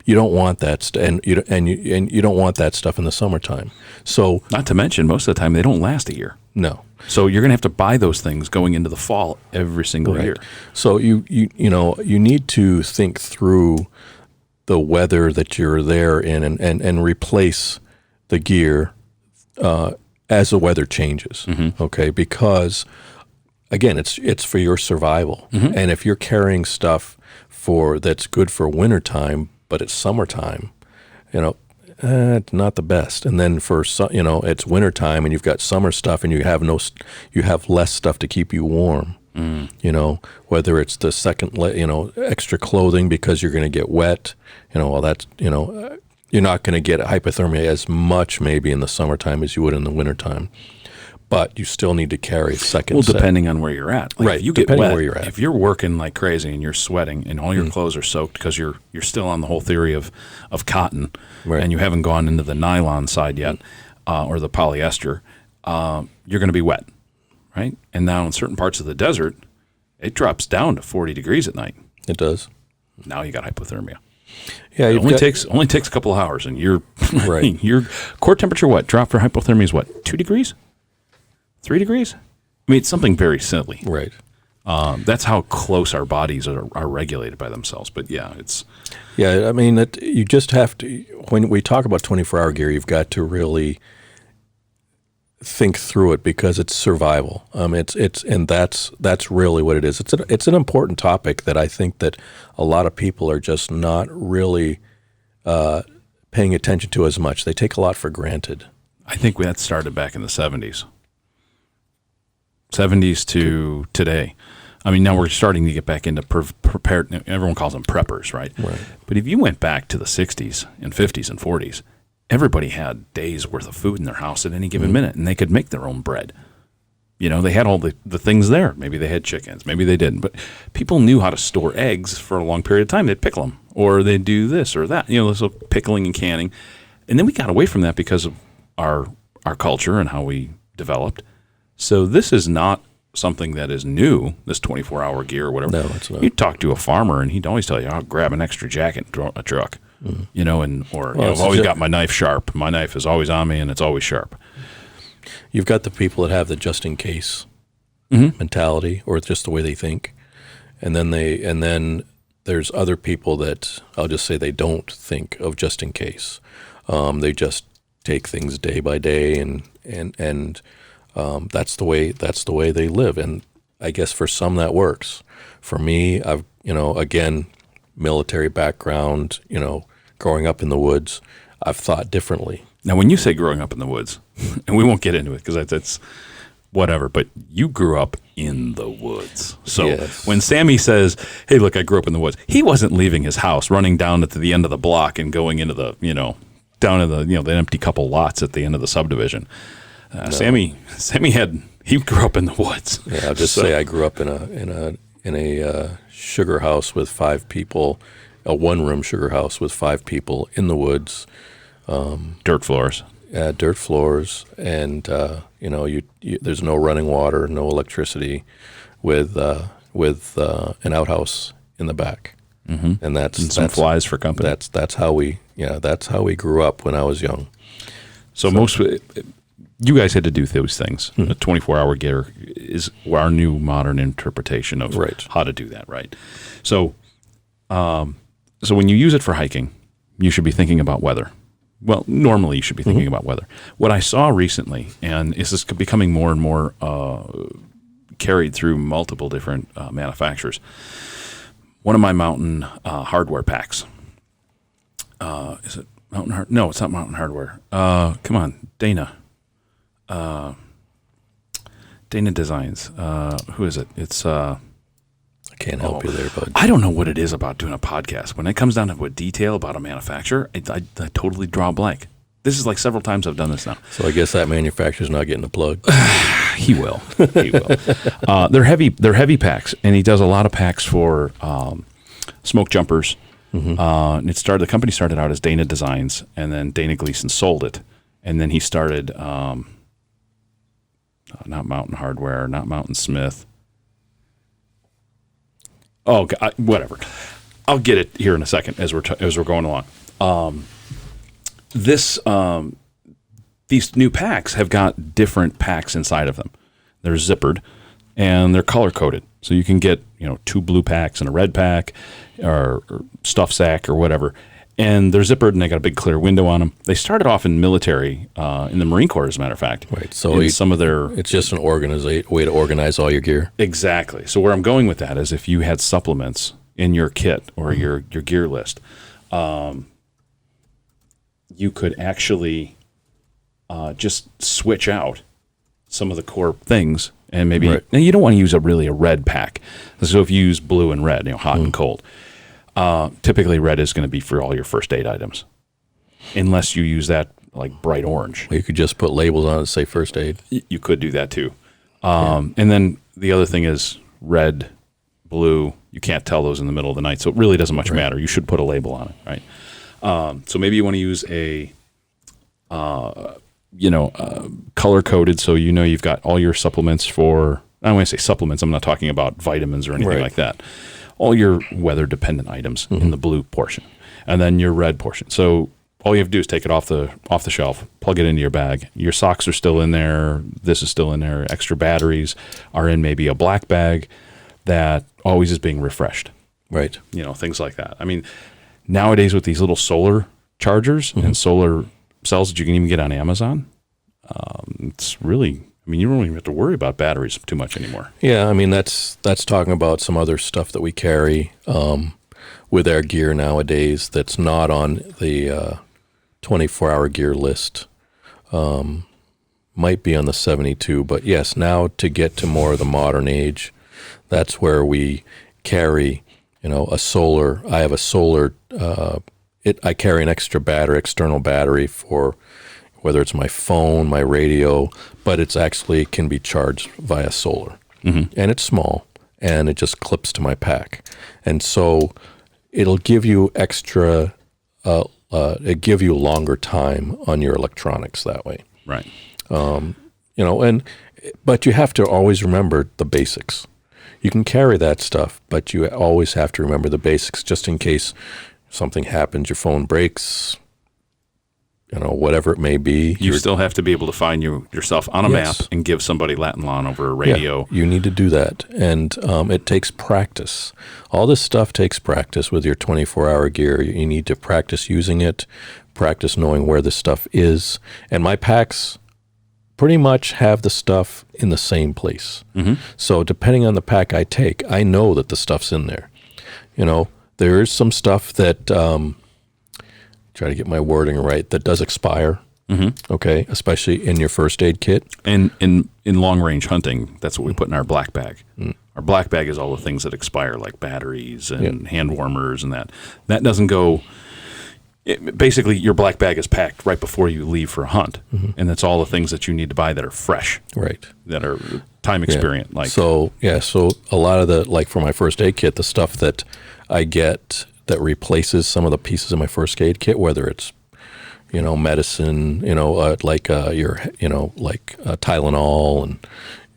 You don't want that, and you don't want that stuff in the summertime. So, not to mention, most of the time they don't last a year. No. So you're going to have to buy those things going into the fall every single year. So you need to think through the weather that you're there in, and replace the gear as the weather changes. Mm-hmm. Okay, because again, it's for your survival, and if you're carrying stuff that's good for wintertime, but it's summertime, it's not the best. And then for it's wintertime and you've got summer stuff and you have less stuff to keep you warm. Whether it's the second extra clothing because you're going to get wet, you're not going to get hypothermia as much maybe in the summertime as you would in the wintertime. but you still need to carry second Well, set. depending on where you're at. Like Right, if you get depending wet, where you're at. if you're working like crazy and you're sweating and all your clothes are soaked because you're still on the whole theory of cotton, Right. and you haven't gone into the nylon side yet, or the polyester, you're going to be wet, right? And now in certain parts of the desert, it drops down to 40 degrees at night. It does. Now you got hypothermia. Yeah, It only takes a couple of hours, and you're Right. your core temperature drop for hypothermia is what, 2 degrees, 3 degrees? I mean, it's something very silly. right. That's how close our bodies are regulated by themselves. But yeah, it's Yeah, I mean, you just have to. When we talk about 24-hour gear, you've got to really think through it because it's survival. And that's really what it is. It's an important topic that I think that a lot of people are just not really paying attention to as much. They take a lot for granted. I think that started back in the 70s to today. I mean, now we're starting to get back into prepared. Everyone calls them preppers, right? Right. But if you went back to the 60s and 50s and 40s, everybody had days worth of food in their house at any given minute, and they could make their own bread. You know, they had all the things there. Maybe they had chickens, maybe they didn't. But people knew how to store eggs for a long period of time. They'd pickle them, or they'd do this or that. You know, so pickling and canning. And then we got away from that because of our culture and how we developed. So this is not something that is new, this 24-hour gear or whatever. No, it's not. You talk to a farmer, and he'd always tell you, I'll grab an extra jacket and throw it in a truck. You know, I've always got my knife sharp. My knife is always on me, and it's always sharp. You've got the people that have the just-in-case mentality, or just the way they think, and then there's other people that I'll just say they don't think of just in case. They just take things day by day, and that's the way they live. And I guess for some that works. For me, I've again, military background, growing up in the woods, I've thought differently. Now, when you say growing up in the woods, and we won't get into it because that's whatever, but you grew up in the woods. So Yes. when Sammy says, hey, look, I grew up in the woods, he wasn't leaving his house, running down to the end of the block and going into the, down in the empty couple lots at the end of the subdivision. No. Sammy he grew up in the woods. Yeah, I'll just say I grew up in a sugar house with 5 people, a one-room sugar house with 5 people in the woods. Dirt floors. Dirt floors, and there's no running water, no electricity, with an outhouse in the back, and that's Some flies for company. That's how we grew up when I was young. So most you guys had to do those things. A 24-hour gear is our new modern interpretation of how to do that, right? So, so when you use it for hiking, you should be thinking about weather. Well, normally you should be thinking about weather. What I saw recently, and this is becoming more and more carried through multiple different manufacturers, one of my mountain hardware packs. Is it Mountain Hard? No, it's not Mountain Hardware. Come on, Dana. Dana Designs. Who is it? It's I can't help you there, bud. I don't know what it is about doing a podcast. When it comes down to a detail about a manufacturer, I totally draw a blank. This is like several times I've done this now. So I guess that manufacturer's not getting a plug. He will. He will. They're heavy packs, and he does a lot of packs for smoke jumpers. And the company started out as Dana Designs, and then Dana Gleason sold it, and then he started not Mountain Hardware, not Mountain Smith. Oh, whatever. I'll get it here in a second as we're going along. These new packs have got different packs inside of them. They're zippered and they're color coded, so you can get 2 blue packs and a red pack, or stuff sack or whatever. And they're zippered and they got a big clear window on them. They started off in military, in the Marine Corps, as a matter of fact. Right. So it's just an way to organize all your gear. Exactly. So where I'm going with that is if you had supplements in your kit or your gear list, you could actually just switch out some of the core things, and maybe now you don't want to use a red pack. So if you use blue and red, hot and cold. Typically, red is going to be for all your first aid items, unless you use that like bright orange. You could just put labels on it and say first aid. You could do that too. And then the other thing is red, blue. You can't tell those in the middle of the night, so it really doesn't much matter. You should put a label on it, right? So maybe you want to use a, color coded, so you've got all your supplements for. I don't want to say supplements. I'm not talking about vitamins or anything like that. All your weather dependent items in the blue portion, and then your red portion. So all you have to do is take it off the shelf, plug it into your bag. Your socks are still in there. This is still in there. Extra batteries are in maybe a black bag that always is being refreshed. Right. Things like that. I mean, nowadays with these little solar chargers and solar cells that you can even get on Amazon, it's really, you don't even have to worry about batteries too much anymore. Yeah, that's talking about some other stuff that we carry with our gear nowadays that's not on the 24-hour gear list. Might be on the 72, but yes, now to get to more of the modern age, that's where we carry, a solar. I have a solar. I carry an external battery for whether it's my phone, my radio, but it's actually can be charged via solar, and it's small, and it just clips to my pack, and so it'll give you extra. It give you longer time on your electronics that way. Right. But you have to always remember the basics. You can carry that stuff, but you always have to remember the basics just in case something happens, your phone breaks, whatever it may be. You still have to be able to find yourself on a map and give somebody Latin lawn over a radio. Yeah, you need to do that. And it takes practice. All this stuff takes practice with your 24-hour gear. You need to practice using it, practice knowing where the stuff is. And my packs pretty much have the stuff in the same place. So depending on the pack I take, I know that the stuff's in there. There is some stuff that, try to get my wording right, that does expire. Okay, especially in your first aid kit. And in long range hunting, that's what we put in our black bag. Our black bag is all the things that expire, like batteries and hand warmers and that. That doesn't go. Basically, your black bag is packed right before you leave for a hunt, and that's all the things that you need to buy that are fresh, right? That are time experience. Like so a lot of the for my first aid kit, the stuff that I get that replaces some of the pieces of my first aid kit, whether it's medicine, like Tylenol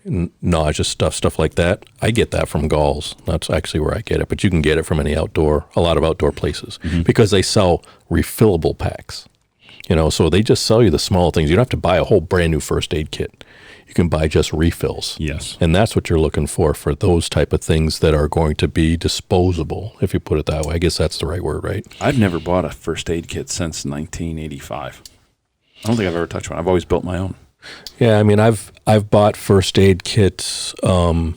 and nausea stuff like that. I get that from Gauls. That's actually where I get it. But you can get it from a lot of outdoor places because they sell refillable packs. So they just sell you the small things. You don't have to buy a whole brand new first aid kit. You can buy just refills. Yes. And that's what you're looking for those type of things that are going to be disposable, if you put it that way. I guess that's the right word, right? I've never bought a first aid kit since 1985. I don't think I've ever touched one. I've always built my own. Yeah, I've bought first aid kits because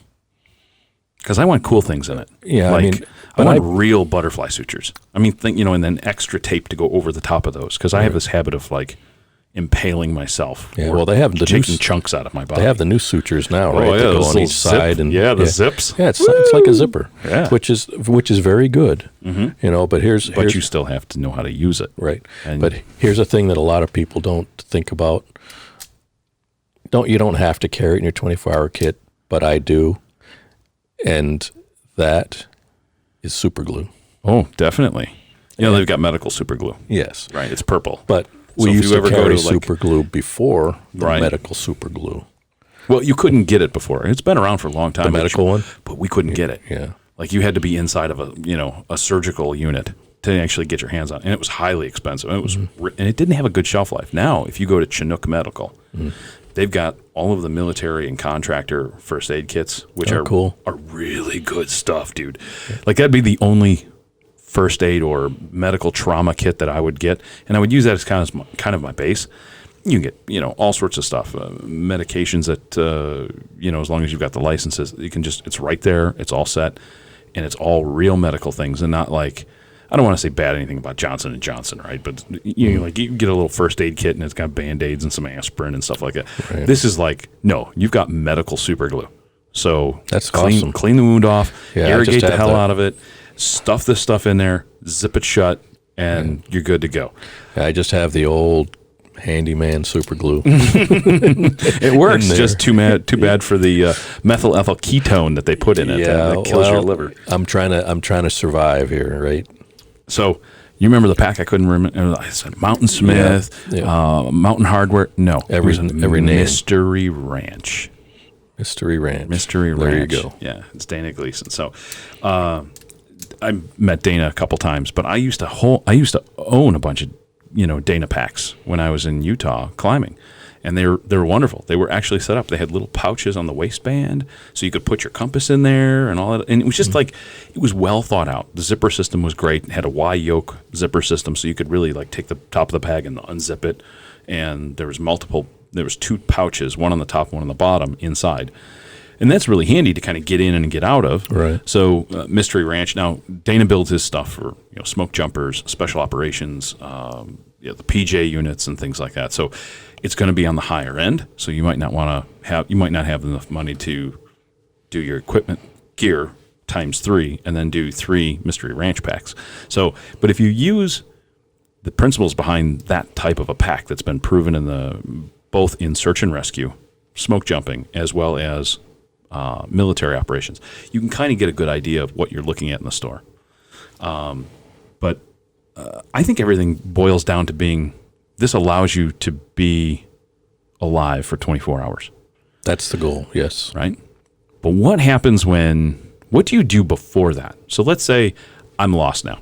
I want cool things in it. Yeah, I want real butterfly sutures. And then extra tape to go over the top of those because I have this habit of impaling myself. Yeah, well, they have the taking chunks out of my body. They have the new sutures now, right? Yeah, that go on each side, and the zips. Yeah, it's like a zipper. Yeah, which is very good. But you still have to know how to use it, right? But here's a thing that a lot of people don't think about. You don't have to carry it in your 24-hour kit, but I do, and that is super glue. Oh, definitely. They've got medical super glue. Yes, right. It's purple, but we used to carry super glue before the medical super glue. Well, you couldn't get it before. It's been around for a long time. The medical one, but we couldn't get it. Yeah, you had to be inside of a surgical unit to actually get your hands on it, and it was highly expensive. And it didn't have a good shelf life. Now, if you go to Chinook Medical. They've got all of the military and contractor first aid kits, which are cool. Are really good stuff, dude. That'd be the only first aid or medical trauma kit that I would get, and I would use that as kind of my base. You can get all sorts of stuff, medications that as long as you've got the licenses, you can it's right there, it's all set, and it's all real medical things, and not I don't want to say bad anything about Johnson & Johnson, right? But you get a little first aid kit and it's got Band-Aids and some aspirin and stuff like that. Right. This is no, you've got medical super glue. So that's clean the wound off, irrigate the hell out of it, stuff this stuff in there, zip it shut, and you're good to go. I just have the old handyman super glue. It works. Just too bad for the methyl ethyl ketone that they put in it. That kills your liver. I'm trying to survive here, right? So you remember the pack? I couldn't remember. I said Mountain Smith, Mountain Hardware. No, every name. Mystery Ranch. Mystery Ranch. There you go. Yeah, it's Dana Gleason. So I met Dana a couple times, but I used to own a bunch of Dana packs when I was in Utah climbing, and they were wonderful. They were actually set up. They had little pouches on the waistband, so you could put your compass in there and all that. And it was just like, it was well thought out. The zipper system was great. It had a Y yoke zipper system, so you could really like take the top of the bag and unzip it. And there was 2 pouches, one on the top, one on the bottom inside. And that's really handy to kind of get in and get out of. Right. So Mystery Ranch. Now Dana builds his stuff for smoke jumpers, special operations, the PJ units and things like that. So it's going to be on the higher end. So you might not have enough money to do your equipment gear times 3 and then do 3 Mystery Ranch packs. So, but if you use the principles behind that type of a pack that's been proven both in search and rescue, smoke jumping, as well as military operations, you can kind of get a good idea of what you're looking at in the store. But I think everything boils down to this allows you to be alive for 24 hours. That's the goal, yes. Right? But what do you do before that? So let's say I'm lost now.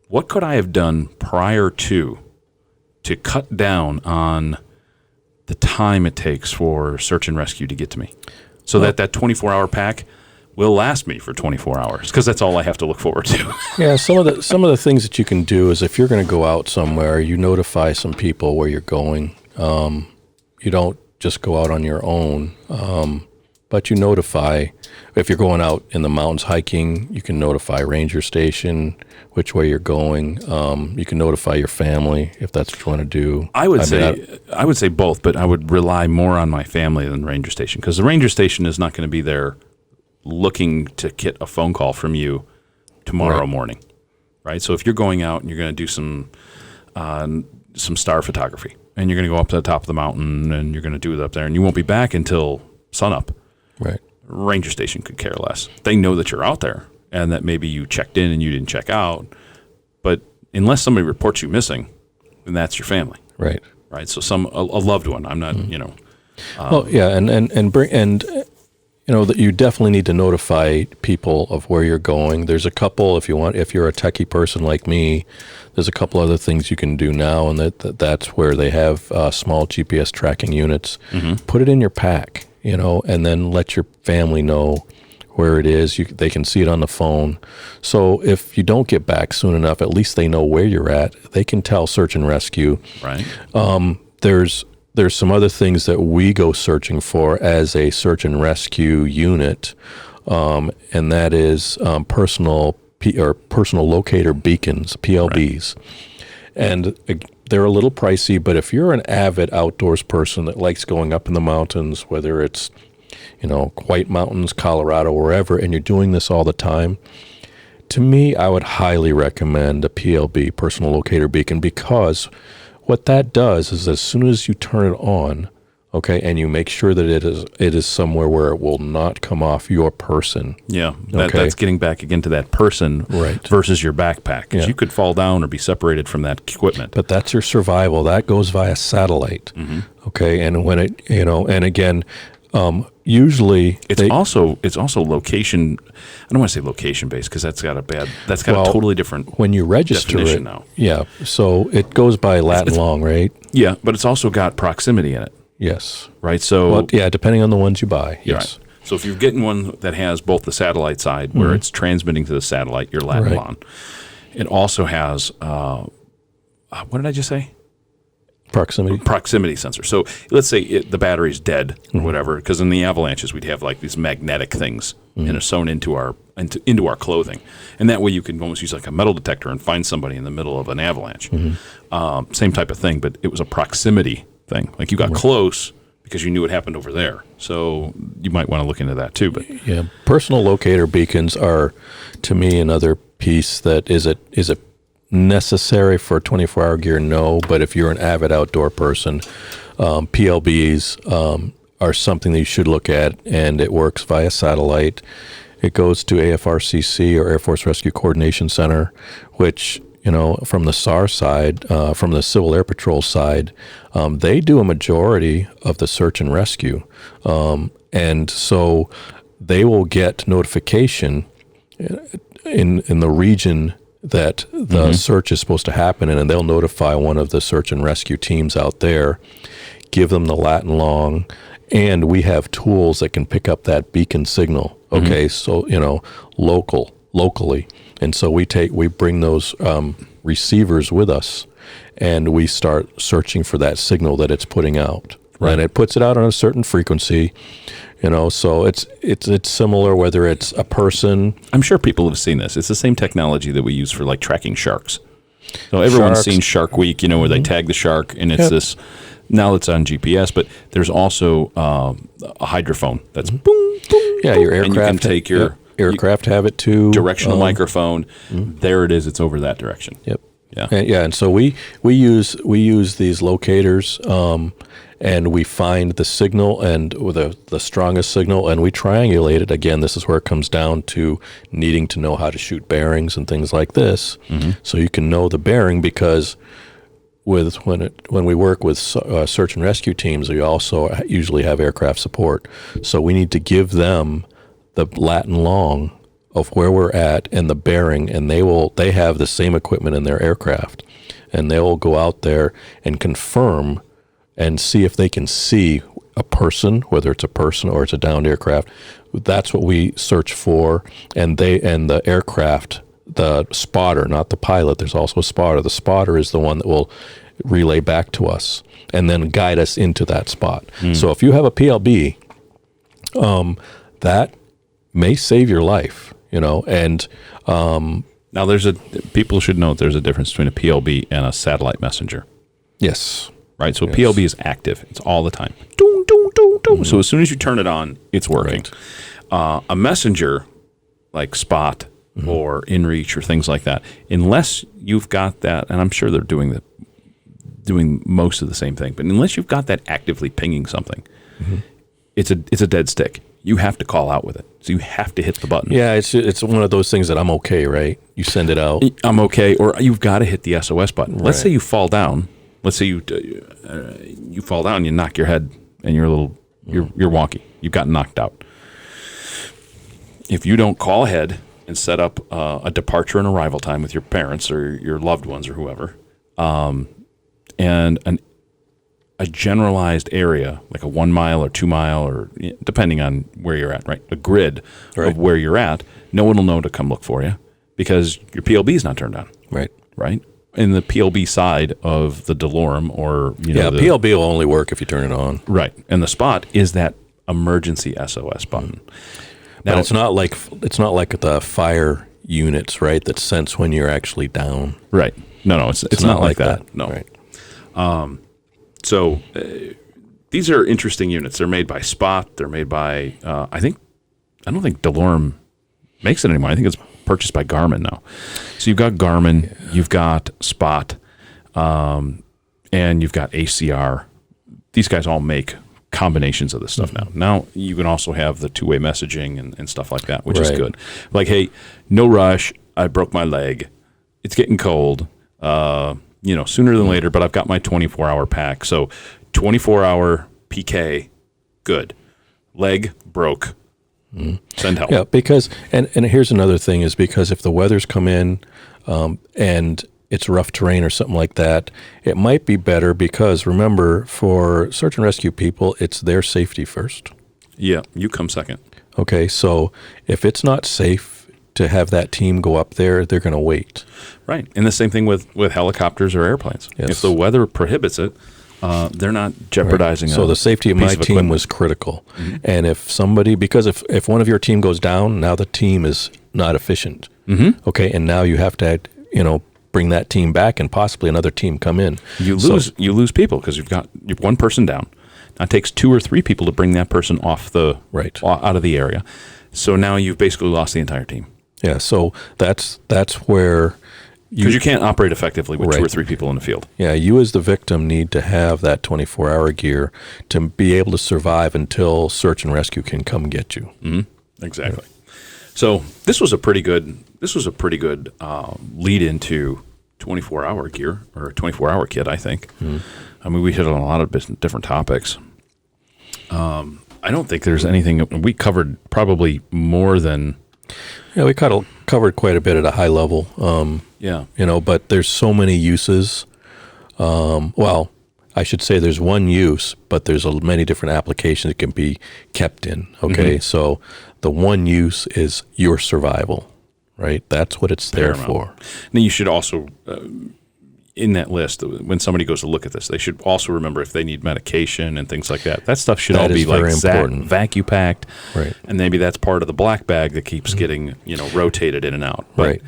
What could I have done prior to cut down on the time it takes for search and rescue to get to me? So that 24-hour pack will last me for 24 hours, because that's all I have to look forward to. Yeah, some of the things that you can do is, if you're going to go out somewhere, you notify some people where you're going. You don't just go out on your own, but you notify. If you're going out in the mountains hiking, you can notify ranger station which way you're going. You can notify your family if that's what you want to do. I would say both, but I would rely more on my family than ranger station, because the ranger station is not going to be there looking to get a phone call from you tomorrow morning, right? So if you're going out and you're going to do some star photography, and you're going to go up to the top of the mountain and you're going to do it up there, and you won't be back until sunup, right? Ranger station could care less. They know that you're out there and that maybe you checked in and you didn't check out, but unless somebody reports you missing, then that's your family, right? So a loved one. I'm not, well, yeah, and that you definitely need to notify people of where you're going. There's a couple, if you're a techie person like me, there's a couple other things you can do now, and that's where they have small GPS tracking units. Mm-hmm. Put it in your pack, and then let your family know where it is. They can see it on the phone. So if you don't get back soon enough, at least they know where you're at. They can tell search and rescue. Right. There's some other things that we go searching for as a search and rescue unit, and that is personal locator beacons, PLBs. Right. And they're a little pricey, but if you're an avid outdoors person that likes going up in the mountains, whether it's White Mountains, Colorado, wherever, and you're doing this all the time, to me, I would highly recommend a PLB, personal locator beacon, because what that does is, as soon as you turn it on, and you make sure that it is somewhere where it will not come off your person. Yeah, that's getting back again to that person, right, versus your backpack, because you could fall down or be separated from that equipment. But that's your survival. That goes via satellite. Mm-hmm. And when it, and again, usually it's also location. I don't want to say location based, because that's got a totally different when you register definition it now. Yeah, so it goes by Latin long, right? Yeah, but it's also got proximity in it. Yes. Right. So depending on the ones you buy. Yes. Right. So if you're getting one that has both the satellite side, where it's transmitting to the satellite, your Latin long, it also has what did I just say? Proximity sensor. So let's say the battery's dead or whatever, because in the avalanches we'd have like these magnetic things sewn into our clothing, and that way you can almost use like a metal detector and find somebody in the middle of an avalanche. Mm-hmm. Same type of thing, but it was a proximity thing. Like you got close because you knew what happened over there. So you might want to look into that too. But personal locator beacons are, to me, another piece that is a necessary for 24-hour gear, no. But if you're an avid outdoor person, PLBs are something that you should look at, and it works via satellite. It goes to AFRCC, or Air Force Rescue Coordination Center, which, from the SAR side, from the Civil Air Patrol side, they do a majority of the search and rescue. And so they will get notification in the region that the search is supposed to happen in, and they'll notify one of the search and rescue teams out there, give them the lat and long, and we have tools that can pick up that beacon signal. Okay, so locally, and so we bring those receivers with us, and we start searching for that signal that it's putting out. Right, and it puts it out on a certain frequency. So it's similar whether it's a person. I'm sure people have seen this. It's the same technology that we use for like tracking sharks. So everyone's seen Shark Week, where they tag the shark, and it's this. Now it's on GPS, but there's also a hydrophone that's boom, boom. Yeah, your aircraft. And you can take your aircraft have it too. Directional microphone. There it is. It's over that direction. Yep. Yeah. And so we use these locators, and we find the signal and the strongest signal, and we triangulate it. Again, this is where it comes down to needing to know how to shoot bearings and things like this, so you can know the bearing, because when we work with search and rescue teams, we also usually have aircraft support. So we need to give them the lat and long of where we're at and the bearing, and they have the same equipment in their aircraft, and they will go out there and confirm and see if they can see a person, whether it's a person or it's a downed aircraft. That's what we search for, and the aircraft, the spotter, not the pilot. There's also a spotter. The spotter is the one that will relay back to us and then guide us into that spot. So if you have a PLB, that may save your life, and now people should know there's a difference between a PLB and a satellite messenger. Yes. Right. So PLB is active. It's all the time. Doom, doom, doom, doom. So as soon as you turn it on, it's working. Right. A messenger like Spot or InReach or things like that, unless you've got that, and I'm sure they're doing most of the same thing, but unless you've got that actively pinging something, it's a dead stick. You have to call out with it. So you have to hit the button. Yeah, it's one of those things that I'm okay, right? You send it out. I'm okay, or you've got to hit the SOS button. Let's say you fall down. Let's say you fall down, you knock your head, and you're wonky. You've gotten knocked out. If you don't call ahead and set up a departure and arrival time with your parents or your loved ones or whoever, and a generalized area, like a 1 mile or 2 mile, or depending on where you're at, right? A grid of where you're at, no one will know to come look for you because your PLB is not turned on. Right? In the PLB side of the DeLorme, or PLB will only work if you turn it on. Right. And the Spot is that emergency SOS button. Now, it's not like the fire units, right, that sense when you're actually down. Right. No, it's not like that. No. Right. So these are interesting units. They're made by Spot. They're made by I don't think DeLorme makes it anymore. I think it's purchased by Garmin now. So you've got Garmin, you've got Spot, and you've got ACR. These guys all make combinations of this stuff now. Now you can also have the two-way messaging and stuff like that, which is good. Like, hey, no rush. I broke my leg. It's getting cold. Sooner than later, but I've got my 24-hour pack. So 24-hour PK, good. Leg broke. Send help. Yeah, because and here's another thing is because if the weather's come in and it's rough terrain or something like that, it might be better because remember, for search and rescue people, it's their safety first. Yeah, you come second. Okay, so if it's not safe to have that team go up there, they're going to wait. Right, and the same thing with helicopters or airplanes. Yes. If the weather prohibits it, they're not jeopardizing. So the safety of my team was critical. And if somebody, because if one of your team goes down, now the team is not efficient. Okay, and now you have to, bring that team back and possibly another team come in. You lose people because you've one person down. Now it takes 2 or 3 people to bring that person off out of the area. So now you've basically lost the entire team. Yeah, so that's where Because you can't operate effectively with 2 or 3 people in the field. Yeah, you as the victim need to have that 24-hour gear to be able to survive until search and rescue can come get you. Mm-hmm. Exactly. Yeah. So this was a pretty good lead into 24-hour gear, or a 24-hour kit, I think. Mm-hmm. I mean, we hit on a lot of different topics. I don't think there's anything we covered probably more than. Yeah, we covered quite a bit at a high level. But there's so many uses. Well, I should say there's one use, but there's many different applications it can be kept in. Okay, so the one use is your survival, right? That's what it's there for. Now you should also, in that list, when somebody goes to look at this, they should also remember if they need medication and things like that. That stuff should all be like vacuum packed, right? And maybe that's part of the black bag that keeps getting rotated in and out, right?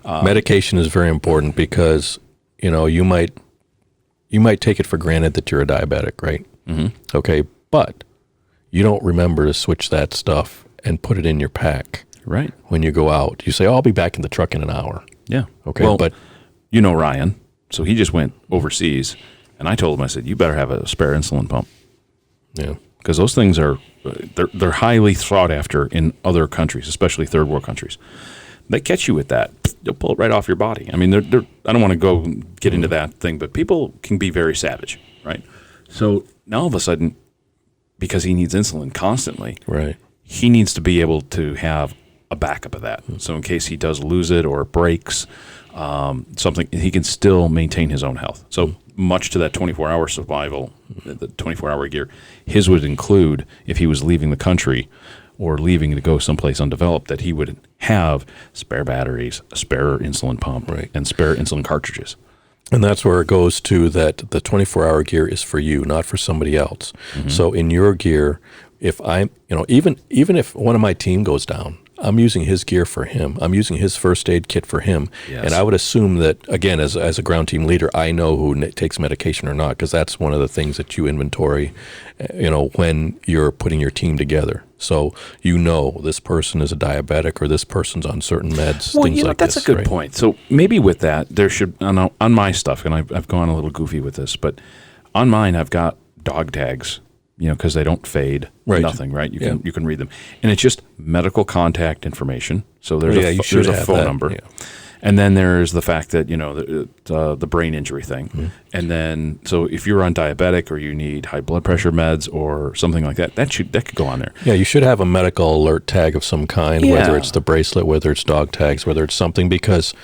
Medication is very important because you might take it for granted that you're a diabetic, right? Mm-hmm. Okay, but you don't remember to switch that stuff and put it in your pack, right? When you go out, you say, "Oh, I'll be back in the truck in an hour." Yeah. Okay, well, but Ryan. So he just went overseas, and I told him, I said, you better have a spare insulin pump. Yeah. Because those things they're highly sought after in other countries, especially third world countries. They catch you with that. They'll pull it right off your body. I mean, I don't want to get into that thing, but people can be very savage, right? So now all of a sudden, because he needs insulin constantly, right, he needs to be able to have a backup of that. So in case he does lose it or it breaks, something, he can still maintain his own health. So much to that 24-hour survival, the 24-hour gear, his would include, if he was leaving the country or leaving to go someplace undeveloped, that he would have spare batteries, a spare insulin pump, right, and spare insulin cartridges. And that's where it goes to that the 24-hour gear is for you, not for somebody else. Mm-hmm. So in your gear, if I'm, even if one of my team goes down, I'm using his gear for him. I'm using his first aid kit for him. Yes. And I would assume that, again, as a ground team leader, I know who takes medication or not, because that's one of the things that you inventory, when you're putting your team together. So this person is a diabetic or this person's on certain meds, things like that's this. That's a good point. So maybe with that, there should, on my stuff, and I've gone a little goofy with this, but on mine I've got dog tags, because they don't fade, right, nothing, right? You can read them. And it's just medical contact information. So there's a phone number. Yeah. And then there's the fact that, the brain injury thing. Mm-hmm. And then, so if you're on diabetic or you need high blood pressure meds or something like that, that could go on there. Yeah, you should have a medical alert tag of some kind, whether it's the bracelet, whether it's dog tags, whether it's something, because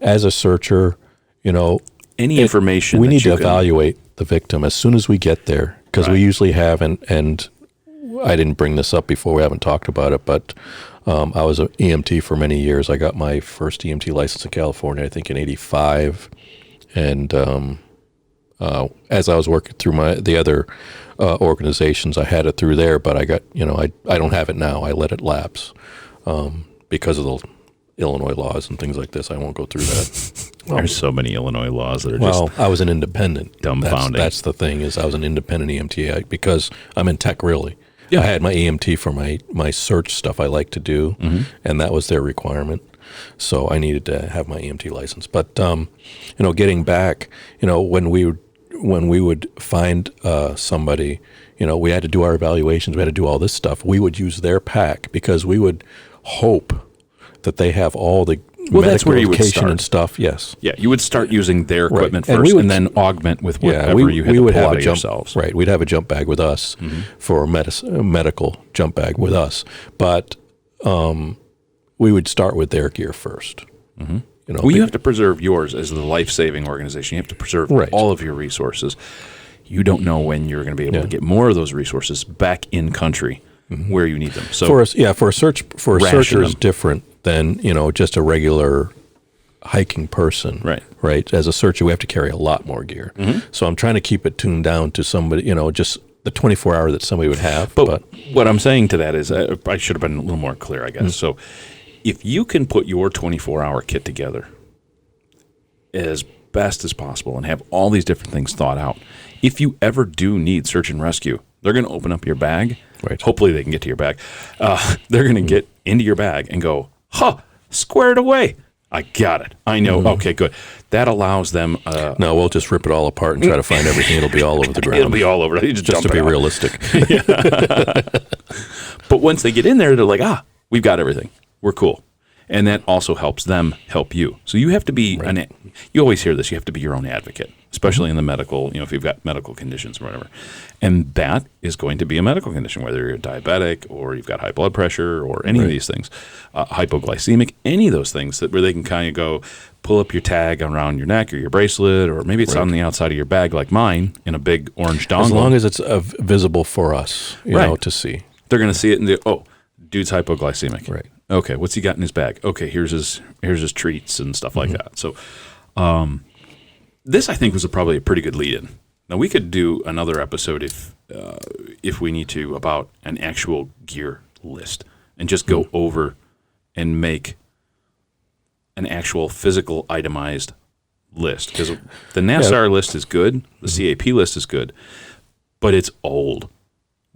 as a searcher, any information we need to evaluate the victim as soon as we get there. Because we usually have, and I didn't bring this up before, we haven't talked about it, but I was an EMT for many years. I got my first EMT license in California, I think in '85. And as I was working through the other organizations, I had it through there, but I got, I don't have it now. I let it lapse because of the Illinois laws and things like this. I won't go through that. There's so many Illinois laws that are just I was an independent. Dumbfounding. That's the thing, is I was an independent EMT because I'm in tech, really. Yeah. I had my EMT for my search stuff I like to do, and that was their requirement. So I needed to have my EMT license. But getting back, when we would find somebody, we had to do our evaluations. We had to do all this stuff. We would use their pack because we would hope that they have all the that's where you would start. And stuff. Yes. Yeah, you would start using their equipment first, and then augment with whatever you had to pull out of yourselves. Right. We'd have a jump bag with us for a medical jump bag with us, but we would start with their gear first. Mm-hmm. You have to preserve yours as the life-saving organization. You have to preserve all of your resources. You don't know when you're going to be able to get more of those resources back in country where you need them. So for a searcher is different than just a regular hiking person. Right. As a searcher, we have to carry a lot more gear. So I'm trying to keep it tuned down to somebody, just the 24-hour that somebody would have. But what I'm saying to that is, I should have been a little more clear, I guess. So if you can put your 24-hour kit together as best as possible and have all these different things thought out, if you ever do need search and rescue, they're going to open up your bag. Right. Hopefully they can get to your bag. They're going to get into your bag and go, squared away. I got it. I know. Okay, good. That allows them. No, we'll just rip it all apart and try to find everything. It'll be all over the ground. It'll be all over. Just to be realistic. But once they get in there, they're like, we've got everything. We're cool. And that also helps them help you. So you have to be you always hear this, you have to be your own advocate, especially in the medical, if you've got medical conditions or whatever. And that is going to be a medical condition, whether you're diabetic or you've got high blood pressure or any of these things, hypoglycemic, any of those things where they can kind of go pull up your tag around your neck or your bracelet, or maybe it's on the outside of your bag like mine in a big orange dongle. As long as it's visible for us, you know, to see. They're going to see it and dude's hypoglycemic. Right. Okay, what's he got in his bag? Okay, here's his treats and stuff like that. So this, I think, was probably a pretty good lead-in. Now, we could do another episode if we need to about an actual gear list and just go over and make an actual physical itemized list. Because the NASCAR list is good, the CAP list is good, but it's old.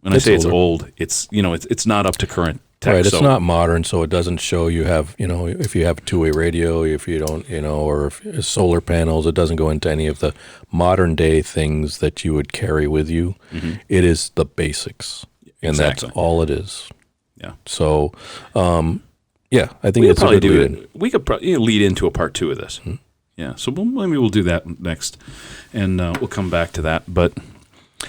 When I say it's old, it's not up to current tech. Right, it's not modern, so it doesn't show you have, if you have a two-way radio, if you don't, or if it's solar panels, it doesn't go into any of the modern day things that you would carry with you. It is the basics, and that's all it is. Yeah. So, I think it's a good lead-in. We could probably lead into a part 2 of this. Yeah, so maybe we'll do that next, and we'll come back to that. But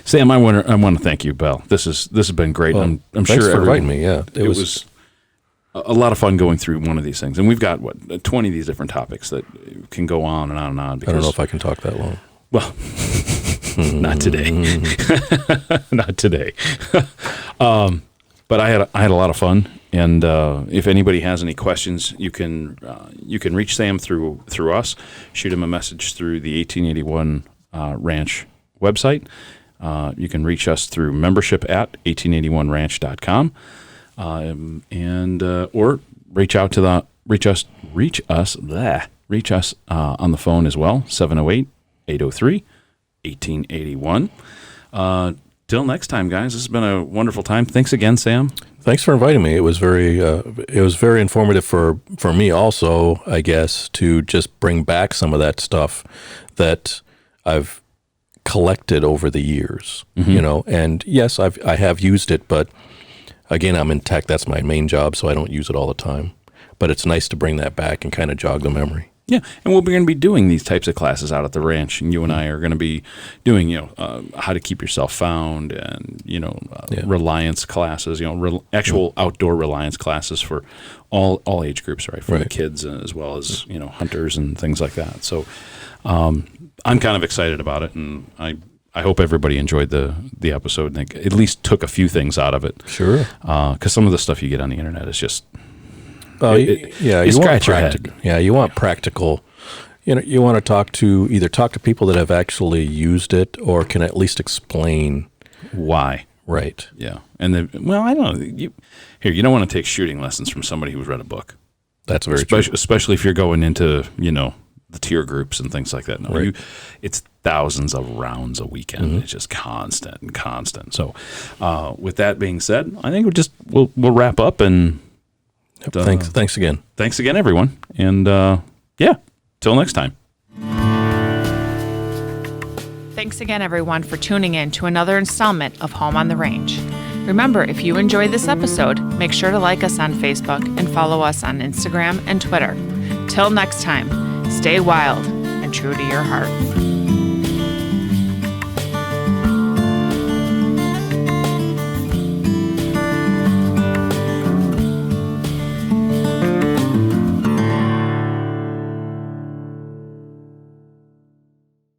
Sam, I want to thank you, Bell. This has been great. Well, I'm thanks sure for inviting me. Yeah, it was a lot of fun going through one of these things, and we've got 20 of these different topics that can go on and on and on. I don't know if I can talk that long. Well, not today. Not today. But I had a lot of fun, and if anybody has any questions, you can reach Sam through us. Shoot him a message through the 1881 Ranch website. You can reach us through membership at 1881ranch.com, and or reach us on the phone as well, 708-803-1881. Till next time, guys. This has been a wonderful time. Thanks again, Sam. Thanks for inviting me. It was very informative for me also, I guess, to just bring back some of that stuff that I've collected over the years, and yes, I have used it, but again, I'm in tech. That's my main job, so I don't use it all the time. But it's nice to bring that back and kind of jog the memory. Yeah, and we're going to be doing these types of classes out at the ranch, and you and I are going to be doing, how to keep yourself found, and reliance classes, actual outdoor reliance classes for all age groups, right? For the kids as well as hunters and things like that. So I'm kind of excited about it, and I hope everybody enjoyed the episode and at least took a few things out of it. Sure, because some of the stuff you get on the internet is just. You want practical. Yeah, you want practical. You want to talk to people that have actually used it or can at least explain why. Right. Yeah, and I don't know. You don't want to take shooting lessons from somebody who's read a book. That's very true. Especially if you're going into the tier groups and things like that. No, right. It's thousands of rounds a weekend. It's just constant and constant. So, with that being said, I think we'll wrap up and. Thanks again. Thanks again, everyone. And till next time. Thanks again, everyone, for tuning in to another installment of Home on the Range. Remember, if you enjoyed this episode, make sure to like us on Facebook and follow us on Instagram and Twitter. Till next time, stay wild and true to your heart.